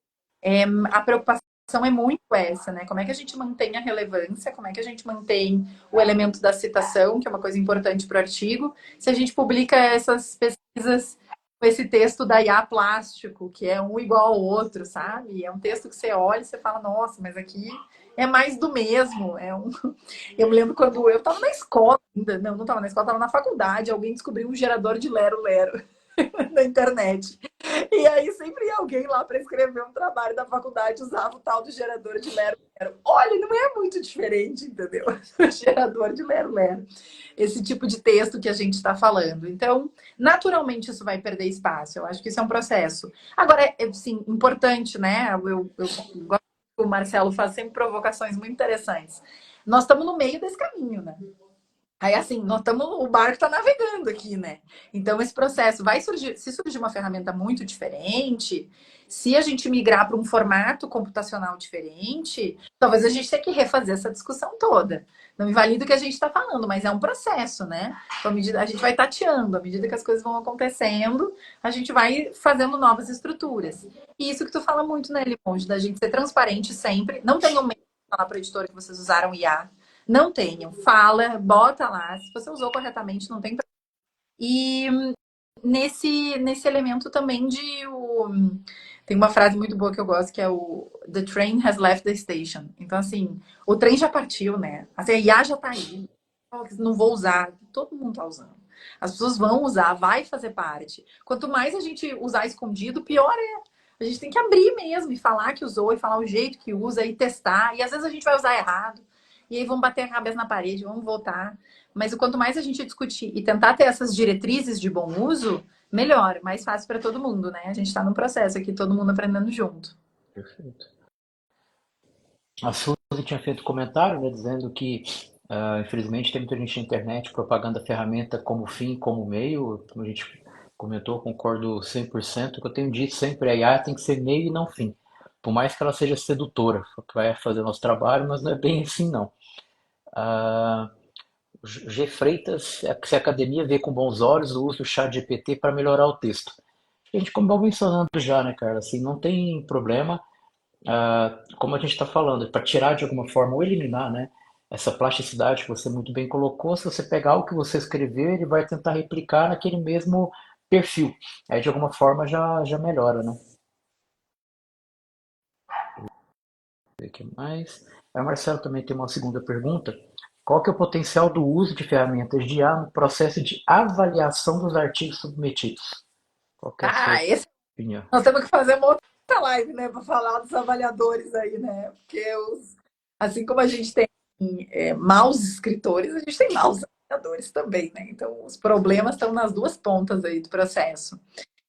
B: a preocupação é muito essa, né? Como é que a gente mantém a relevância, como é que a gente mantém o elemento da citação, que é uma coisa importante para o artigo, se a gente publica essas pesquisas com esse texto da IA plástico, que é um igual ao outro, sabe? É um texto que você olha e você fala, nossa, mas aqui é mais do mesmo. Eu me lembro quando eu estava na escola ainda, não estava na escola, estava na faculdade, alguém descobriu um gerador de lero-lero na internet. E aí sempre ia alguém lá para escrever um trabalho da faculdade, usava o tal do gerador de lero-lero. Olha, não é muito diferente, entendeu? O gerador de lero-lero. Esse tipo de texto que a gente está falando. Então, naturalmente, isso vai perder espaço. Eu acho que isso é um processo. Agora, assim, importante, né? Eu gosto que o Marcelo faz sempre provocações muito interessantes. Nós estamos no meio desse caminho, né? Aí, assim, o barco está navegando aqui, né? Então, esse processo vai surgir, se surgir uma ferramenta muito diferente, se a gente migrar para um formato computacional diferente, talvez a gente tenha que refazer essa discussão toda. Não invalida o que a gente está falando, mas é um processo, né? Então, a gente vai tateando, à medida que as coisas vão acontecendo, a gente vai fazendo novas estruturas. E isso que tu fala muito, né, Limonge, da gente ser transparente sempre. Não tenham medo de falar para a editora que vocês usaram IA. Não tenham. Fala, bota lá. Se você usou corretamente, não tem problema. E nesse elemento também Tem uma frase muito boa que eu gosto, que é o The train has left the station. Então, assim, o trem já partiu, né? Assim, a IA já tá aí. Não vou usar. Todo mundo tá usando. As pessoas vão usar, vai fazer parte. Quanto mais a gente usar escondido, pior é. A gente tem que abrir mesmo e falar que usou, e falar o jeito que usa, e testar. E às vezes a gente vai usar errado. E aí vamos bater a cabeça na parede, vamos voltar. Mas o quanto mais a gente discutir e tentar ter essas diretrizes de bom uso, melhor, mais fácil para todo mundo, né? A gente está num processo aqui, todo mundo aprendendo junto.
A: Perfeito. A Suzy tinha feito comentário, né, dizendo que, infelizmente, tem muita gente na internet propagando a ferramenta como fim, como meio. Como a gente comentou, concordo 100%. O que eu tenho dito sempre, a IA tem que ser meio e não fim. Por mais que ela seja sedutora, que vai fazer o nosso trabalho, mas não é bem assim, não. Ah, G. Freitas, se a academia vê com bons olhos o uso do chat GPT para melhorar o texto. A gente, como estava mencionando já, né, cara, assim, não tem problema, como a gente está falando, para tirar de alguma forma ou eliminar, né, essa plasticidade que você muito bem colocou, se você pegar o que você escreveu, ele vai tentar replicar naquele mesmo perfil. Aí de alguma forma já melhora, né? Ver o que mais. Aí o Marcelo também tem uma segunda pergunta. Qual que é o potencial do uso de ferramentas de IA no processo de avaliação dos artigos submetidos? Qual que é a sua
B: Ah, esse
A: opinião?
B: nós temos que fazer uma outra live, né, para falar dos avaliadores aí, né? Porque assim como a gente tem maus escritores, a gente tem maus avaliadores também, né? Então, os problemas estão nas duas pontas aí do processo.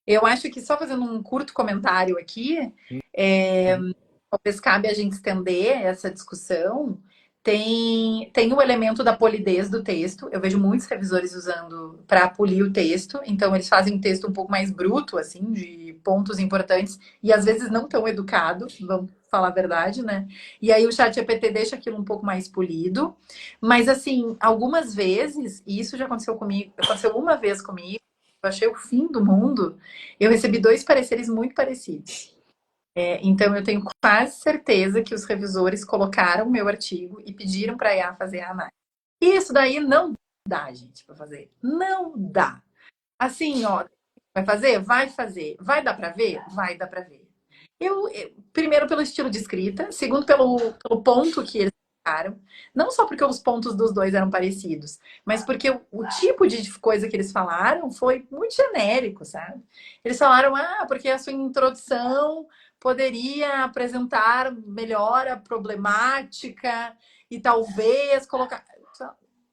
B: Eu acho que só fazendo um curto comentário aqui,
A: Uhum.
B: talvez cabe a gente estender essa discussão. Tem o elemento da polidez do texto. Eu vejo muitos revisores usando para polir o texto. Então, eles fazem um texto um pouco mais bruto, assim, de pontos importantes, e às vezes não tão educado, vamos falar a verdade, né? E aí o chat GPT deixa aquilo um pouco mais polido. Mas, assim, algumas vezes, e isso já aconteceu comigo, aconteceu uma vez comigo, eu achei o fim do mundo. Eu recebi dois pareceres muito parecidos. Então, eu tenho quase certeza que os revisores colocaram o meu artigo e pediram para a IA fazer a análise. E isso daí não dá, gente, para fazer. Não dá. Assim, ó, vai fazer? Vai fazer. Vai dar para ver? Vai dar para ver. Primeiro, pelo estilo de escrita, segundo, pelo ponto que eles colocaram. Não só porque os pontos dos dois eram parecidos, mas porque o tipo de coisa que eles falaram foi muito genérico, sabe? Eles falaram, porque a sua introdução poderia apresentar melhor a problemática e talvez colocar.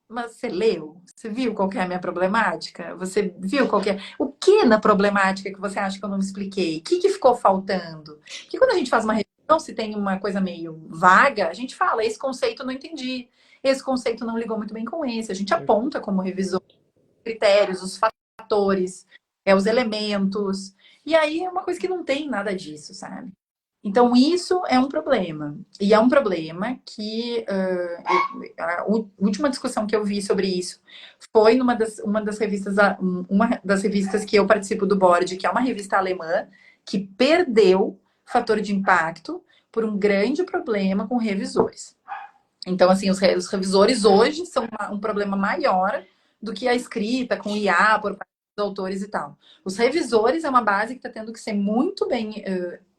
B: Mas você leu? Você viu qual que é a minha problemática? Você viu qual que é? O que na problemática que você acha que eu não me expliquei? O que ficou faltando? Porque quando a gente faz uma revisão, se tem uma coisa meio vaga, a gente fala, esse conceito eu não entendi. Esse conceito não ligou muito bem com esse. A gente aponta como revisor os critérios, os fatores, os elementos. E aí é uma coisa que não tem nada disso, sabe? Então, isso é um problema. E é um problema que a última discussão que eu vi sobre isso foi uma das revistas que eu participo do board, que é uma revista alemã, que perdeu fator de impacto por um grande problema com revisores. Então, assim, os revisores hoje são um problema maior do que a escrita com IA por parte dos autores e tal. Os revisores é uma base que está tendo que ser muito bem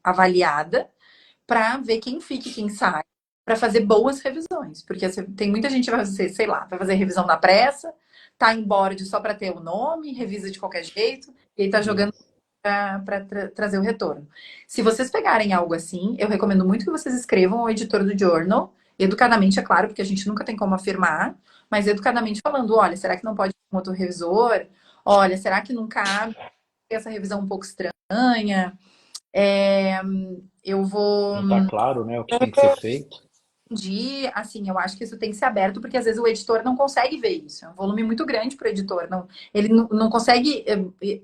B: avaliada para ver quem fica e quem sai, para fazer boas revisões. Porque tem muita gente que vai fazer, sei lá, vai fazer revisão na pressa, tá em board só para ter o nome, revisa de qualquer jeito, e aí tá jogando para trazer o retorno. Se vocês pegarem algo assim, eu recomendo muito que vocês escrevam ao editor do journal, educadamente, é claro, porque a gente nunca tem como afirmar, mas educadamente falando, olha, será que não pode ter um outro revisor? Olha, será que não cabe essa revisão um pouco estranha? É, eu vou
A: Não está claro, né, o que tem que ser feito.
B: assim, eu acho que isso tem que ser aberto, porque às vezes o editor não consegue ver isso. É um volume muito grande para o editor. Não, ele não consegue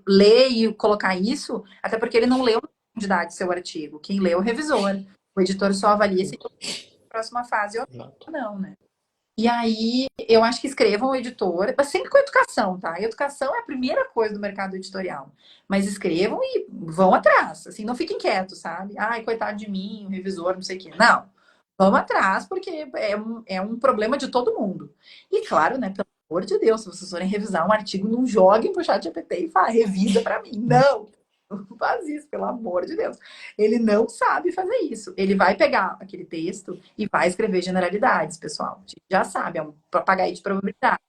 B: ler e colocar isso, até porque ele não leu na profundidade seu artigo. Quem lê é o revisor. O editor só avalia se
A: Perfeito.
B: a próxima fase ou
A: Exato.
B: não, né? E aí, eu acho que escrevam o editor, mas sempre com educação, tá? A educação é a primeira coisa do mercado editorial. Mas escrevam e vão atrás. Assim, não fiquem quietos, sabe? Ai, coitado de mim, o revisor, não sei o quê. Não. Vamos atrás, porque é um problema de todo mundo. E claro, né, pelo amor de Deus, se vocês forem revisar um artigo, não joguem pro chat GPT e fala, revisa para mim. Não! Não faz isso, pelo amor de Deus. Ele não sabe fazer isso. Ele vai pegar aquele texto e vai escrever generalidades, pessoal. A gente já sabe, é um papagaio de probabilidade.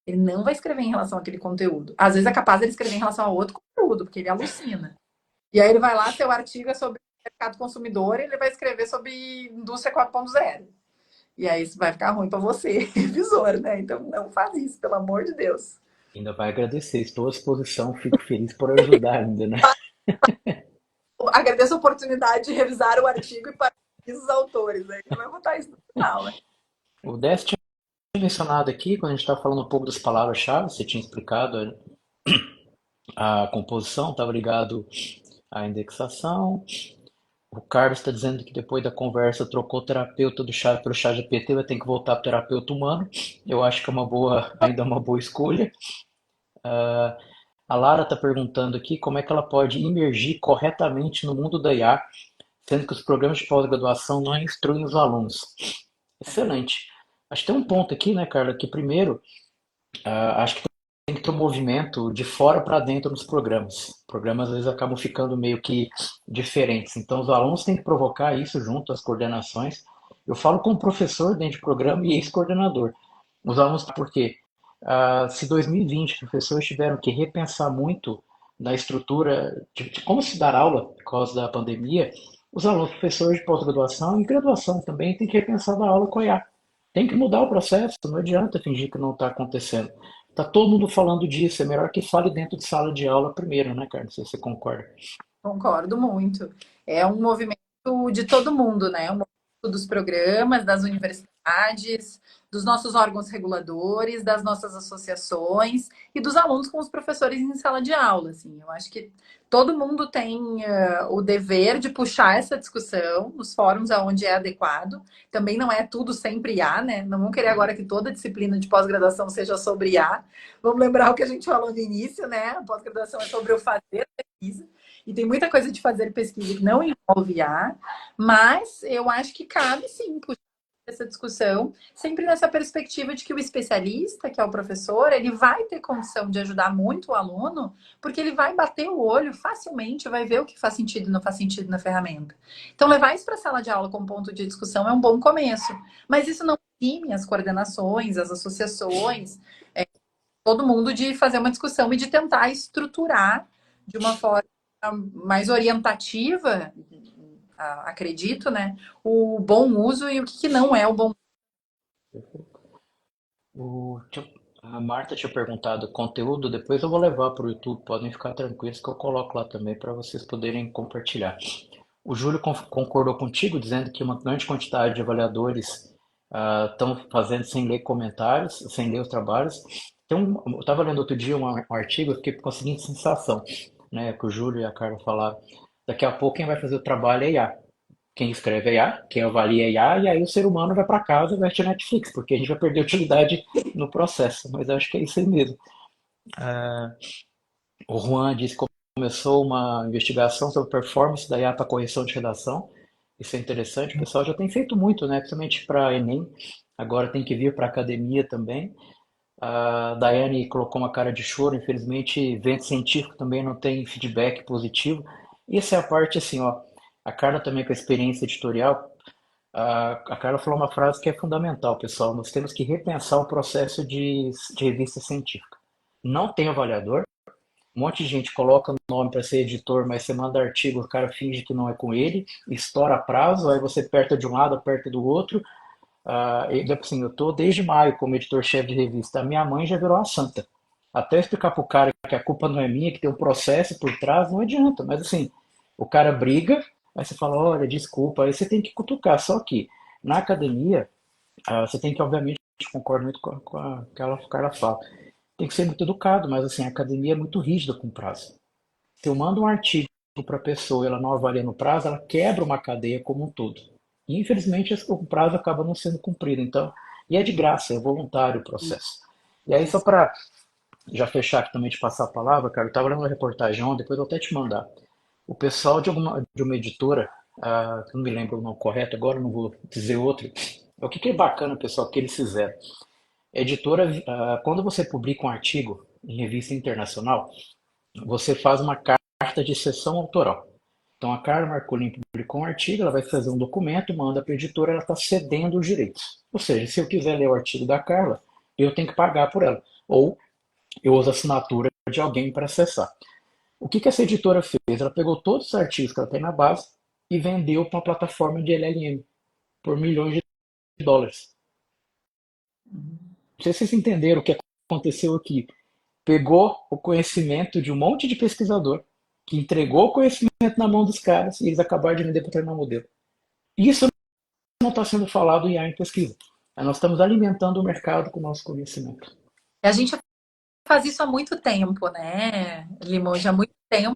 B: Ele não vai escrever em relação àquele conteúdo. Às vezes é capaz de ele escrever em relação a outro conteúdo, porque ele alucina. E aí ele vai lá, seu artigo é sobre mercado consumidor, e ele vai escrever sobre indústria 4.0. E aí isso vai ficar ruim para você, revisor, né? Então não faz isso, pelo amor de Deus.
A: Ainda vai agradecer, estou à disposição, fico feliz por ajudar ainda, né?
B: Agradeço a oportunidade de revisar o artigo e parabenizo os autores. Aí vai botar isso no final, né?
A: O Décio tinha mencionado aqui, quando a gente estava falando um pouco das palavras-chave, você tinha explicado a composição, estava ligado à indexação. O Carlos está dizendo que depois da conversa trocou o terapeuta do chat pelo chat GPT, vai ter que voltar para o terapeuta humano. Eu acho que é uma boa, ainda é uma boa escolha. A Lara está perguntando aqui como é que ela pode imergir corretamente no mundo da IA, sendo que os programas de pós-graduação não instruem os alunos. Excelente. Acho que tem um ponto aqui, né, Carla, que primeiro, acho que tem que ter um movimento de fora para dentro nos programas. Programas às vezes acabam ficando meio que diferentes. Então, os alunos têm que provocar isso junto às coordenações. Eu falo como professor dentro de programa e ex-coordenador. Os alunos, por quê? Se 2020 os professores tiveram que repensar muito na estrutura de como se dar aula por causa da pandemia, os alunos, professores de pós-graduação e graduação também têm que repensar da aula com a IA. Tem que mudar o processo, não adianta fingir que não está acontecendo. Tá todo mundo falando disso, é melhor que fale dentro de sala de aula primeiro, né, Carlos? Se você concorda.
B: Concordo muito. É um movimento de todo mundo, né? Um movimento dos programas, das universidades, dos nossos órgãos reguladores, das nossas associações e dos alunos com os professores em sala de aula. Assim. Eu acho que todo mundo tem o dever de puxar essa discussão nos fóruns aonde é adequado. Também não é tudo sempre IA, né? Não vamos querer agora que toda disciplina de pós-graduação seja sobre IA. Vamos lembrar o que a gente falou no início, né? A pós-graduação é sobre o fazer pesquisa. E tem muita coisa de fazer pesquisa que não envolve IA, mas eu acho que cabe sim puxar essa discussão, sempre nessa perspectiva de que o especialista, que é o professor, ele vai ter condição de ajudar muito o aluno, porque ele vai bater o olho facilmente, vai ver o que faz sentido e não faz sentido na ferramenta. Então, levar isso para a sala de aula como ponto de discussão é um bom começo, mas isso não exime as coordenações, as associações, todo mundo de fazer uma discussão e de tentar estruturar de uma forma mais orientativa, acredito, né? O bom uso e o que não é o bom.
A: A Marta tinha perguntado conteúdo, depois eu vou levar para o YouTube, podem ficar tranquilos que eu coloco lá também para vocês poderem compartilhar. O Júlio concordou contigo, dizendo que uma grande quantidade de avaliadores estão fazendo sem ler comentários, sem ler os trabalhos. Eu estava lendo outro dia um artigo, eu fiquei com a seguinte sensação, né, que o Júlio e a Carla falaram. Daqui a pouco quem vai fazer o trabalho é IA. Quem escreve é IA, quem avalia é IA, e aí o ser humano vai para casa e vai assistir Netflix, porque a gente vai perder utilidade no processo. Mas acho que é isso aí mesmo. O Juan disse que começou uma investigação sobre performance da IA para correção de redação. Isso é interessante, o pessoal já tem feito muito, né? Principalmente para Enem, agora tem que vir para a academia também. A Daiane colocou uma cara de choro, infelizmente, evento científico também não tem feedback positivo. E essa é a parte assim, ó. A Carla também com a experiência editorial, a Carla falou uma frase que é fundamental, pessoal. Nós temos que repensar o processo de revista científica. Não tem avaliador, um monte de gente coloca o nome para ser editor, mas você manda artigo, o cara finge que não é com ele, estoura prazo, aí você aperta de um lado, aperta do outro. Assim, eu tô desde maio como editor-chefe de revista. A minha mãe já virou uma santa. Até eu explicar pro cara que a culpa não é minha, que tem um processo por trás, não adianta. Mas assim, o cara briga, aí você fala, olha, desculpa, aí você tem que cutucar. Só que na academia, você tem que, obviamente, concordo muito com a que ela, Carla fala. Tem que ser muito educado, mas assim, a academia é muito rígida com prazo. Se eu mando um artigo para a pessoa e ela não avalia no prazo, ela quebra uma cadeia como um todo. E, infelizmente, o prazo acaba não sendo cumprido. Então, e é de graça, é voluntário o processo. E aí, só para já fechar aqui também de passar a palavra, cara, eu estava lendo uma reportagem ontem, depois eu vou até te mandar. O pessoal de uma editora, que eu não me lembro o nome correto agora, não vou dizer outro. O que é bacana, pessoal, que eles fizeram? A editora, quando você publica um artigo em revista internacional, você faz uma carta carta de cessão autoral. Então, a Carla Marcolin publicou um artigo, ela vai fazer um documento, manda para a editora, ela está cedendo os direitos. Ou seja, se eu quiser ler o artigo da Carla, eu tenho que pagar por ela. Ou eu uso a assinatura de alguém para acessar. O que essa editora fez? Ela pegou todos os artigos que ela tem na base e vendeu para uma plataforma de LLM por milhões de dólares. Não sei se vocês entenderam o que aconteceu aqui. Pegou o conhecimento de um monte de pesquisador que entregou o conhecimento na mão dos caras e eles acabaram de vender para treinar modelo. Isso não está sendo falado em pesquisa. Nós estamos alimentando o mercado com o nosso conhecimento.
B: A gente faz isso há muito tempo, né, Limoges? Há muito tempo,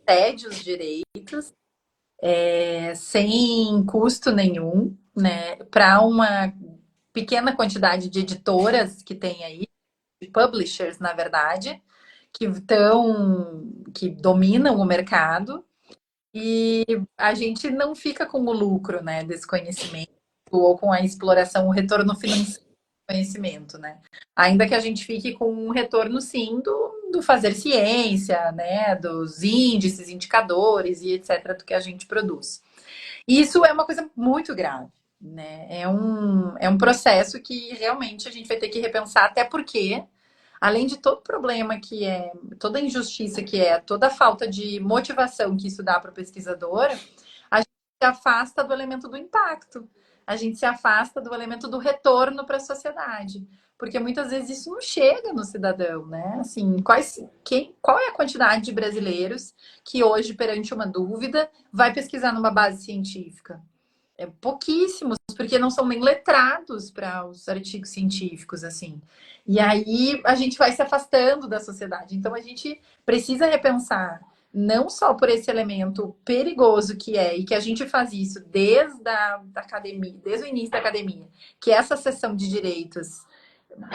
B: cede os direitos, sem custo nenhum, né, para uma pequena quantidade de editoras que tem aí, de publishers, na verdade, que dominam o mercado, e a gente não fica com o lucro, né, desse conhecimento ou com a exploração, o retorno financeiro do conhecimento, né? Ainda que a gente fique com um retorno, sim, do fazer ciência, né, dos índices, indicadores e etc. do que a gente produz. E isso é uma coisa muito grave, né? É um processo que realmente a gente vai ter que repensar, até porque, além de todo problema que é, toda injustiça que é, toda a falta de motivação que isso dá para o pesquisador, a gente se afasta do elemento do impacto, a gente se afasta do elemento do retorno para a sociedade. Porque muitas vezes isso não chega no cidadão, né? Assim, qual é a quantidade de brasileiros que hoje, perante uma dúvida, vai pesquisar numa base científica? Pouquíssimos, porque não são nem letrados para os artigos científicos, assim. E aí a gente vai se afastando da sociedade. Então a gente precisa repensar, não só por esse elemento perigoso que é, e que a gente faz isso desde a da academia, desde o início da academia, que é essa sessão de direitos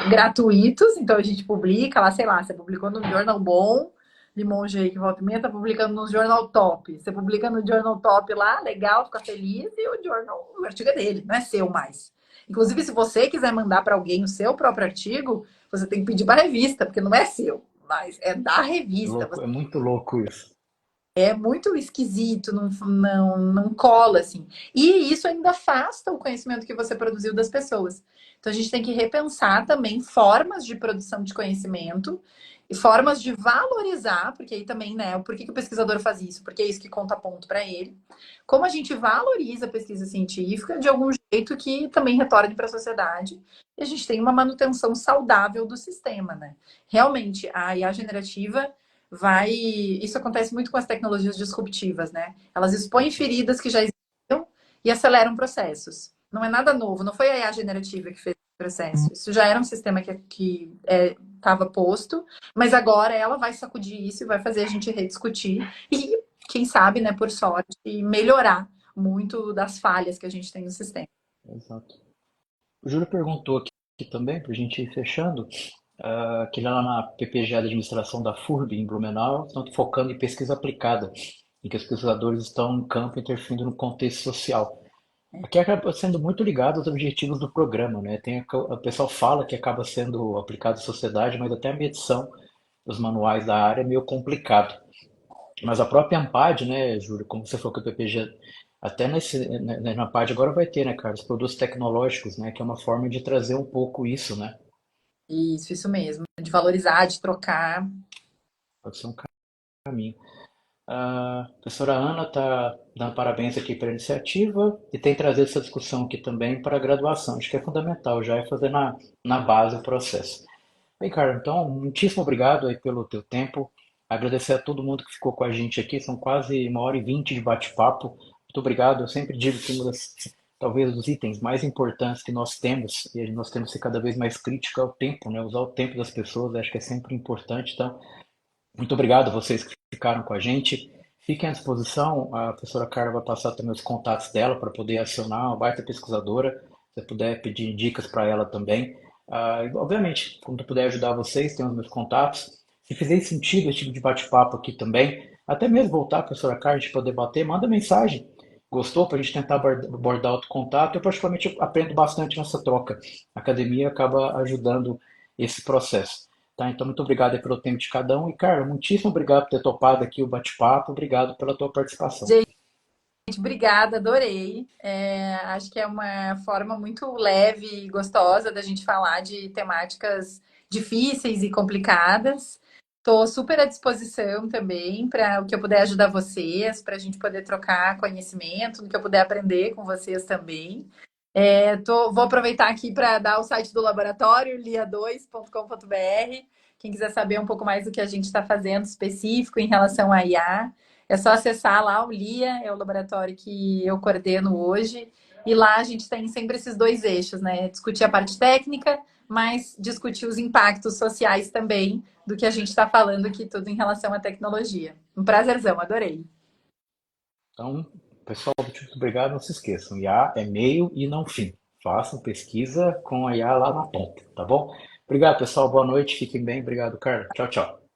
B: gratuitos, então a gente publica lá, sei lá, você publicou no Jornal Bom, Limonge aí que volta e meia tá publicando no Jornal Top. Você publica no Jornal Top lá, legal, fica feliz, e o artigo é dele, não é seu mais. Inclusive, se você quiser mandar para alguém o seu próprio artigo, você tem que pedir para a revista, porque não é seu, mas é da revista.
A: Louco, é muito louco isso.
B: É muito esquisito, não cola, assim. E isso ainda afasta o conhecimento que você produziu das pessoas. Então a gente tem que repensar também formas de produção de conhecimento e formas de valorizar, porque aí também, né, por que o pesquisador faz isso? Porque é isso que conta ponto para ele. Como a gente valoriza a pesquisa científica de algum jeito que também retorne para a sociedade. E a gente tem uma manutenção saudável do sistema, né? Realmente, a IA generativa vai. Isso acontece muito com as tecnologias disruptivas, né? Elas expõem feridas que já existiam e aceleram processos. Não é nada novo, não foi a IA generativa que fez o processo. Isso já era um sistema que estava posto, mas agora ela vai sacudir isso e vai fazer a gente rediscutir e, quem sabe, né, por sorte, melhorar muito das falhas que a gente tem no sistema.
A: Exato. O Júlio perguntou aqui também, para a gente ir fechando, que lá na PPGA de Administração da FURB, em Blumenau, estão focando em pesquisa aplicada, em que os pesquisadores estão no campo interferindo no contexto social. Aqui acaba sendo muito ligado aos objetivos do programa, né? O pessoal fala que acaba sendo aplicado à sociedade, mas até a medição dos manuais da área é meio complicado. Mas a própria Ampad, né, Júlio, como você falou que o PPG, até na Ampad agora vai ter, né, cara, os produtos tecnológicos, né, que é uma forma de trazer um pouco isso, né?
B: Isso mesmo. De valorizar, de trocar.
A: Pode ser um caminho. A professora Ana está dando parabéns aqui pela iniciativa e tem trazido essa discussão aqui também para a graduação. Acho que é fundamental, já é fazer na base o processo. Bem, cara, então, muitíssimo obrigado aí pelo teu tempo. Agradecer a todo mundo que ficou com a gente aqui. São quase 1h20 de bate-papo. Muito obrigado. Eu sempre digo que talvez dos itens mais importantes que nós temos, e nós temos que ser cada vez mais crítico, é o tempo, né? Usar o tempo das pessoas, acho que é sempre importante. Então, muito obrigado a vocês que ficaram com a gente. Fiquem à disposição. A professora Carla vai passar também os contatos dela para poder acionar uma baita pesquisadora. Se você puder pedir dicas para ela também. E, obviamente, quando eu puder ajudar vocês, tem os meus contatos. Se fizer sentido esse tipo de bate-papo aqui também, até mesmo voltar, professora Carla, a gente poder bater, manda mensagem. Gostou? Para a gente tentar abordar outro contato. Eu, particularmente, aprendo bastante nessa troca. A academia acaba ajudando esse processo. Tá? Então, muito obrigado aí pelo tempo de cada um. E, Carla, muitíssimo obrigado por ter topado aqui o bate-papo. Obrigado pela tua participação.
B: Gente, obrigada, adorei. Acho que é uma forma muito leve e gostosa da gente falar de temáticas difíceis e complicadas. Estou super à disposição também para o que eu puder ajudar vocês, para a gente poder trocar conhecimento, no que eu puder aprender com vocês também. Vou aproveitar aqui para dar o site do laboratório, lia2.com.br. Quem quiser saber um pouco mais do que a gente está fazendo específico em relação à IA, é só acessar lá o LIA, é o laboratório que eu coordeno hoje. E lá a gente tem sempre esses dois eixos, né? Discutir a parte técnica, mas discutir os impactos sociais também do que a gente está falando aqui, tudo em relação à tecnologia. Um prazerzão, adorei.
A: Então, pessoal, muito obrigado. Não se esqueçam, IA é meio e não fim. Façam pesquisa com a IA lá na ponta, tá bom? Obrigado, pessoal. Boa noite. Fiquem bem. Obrigado, Carla. Tchau, tchau.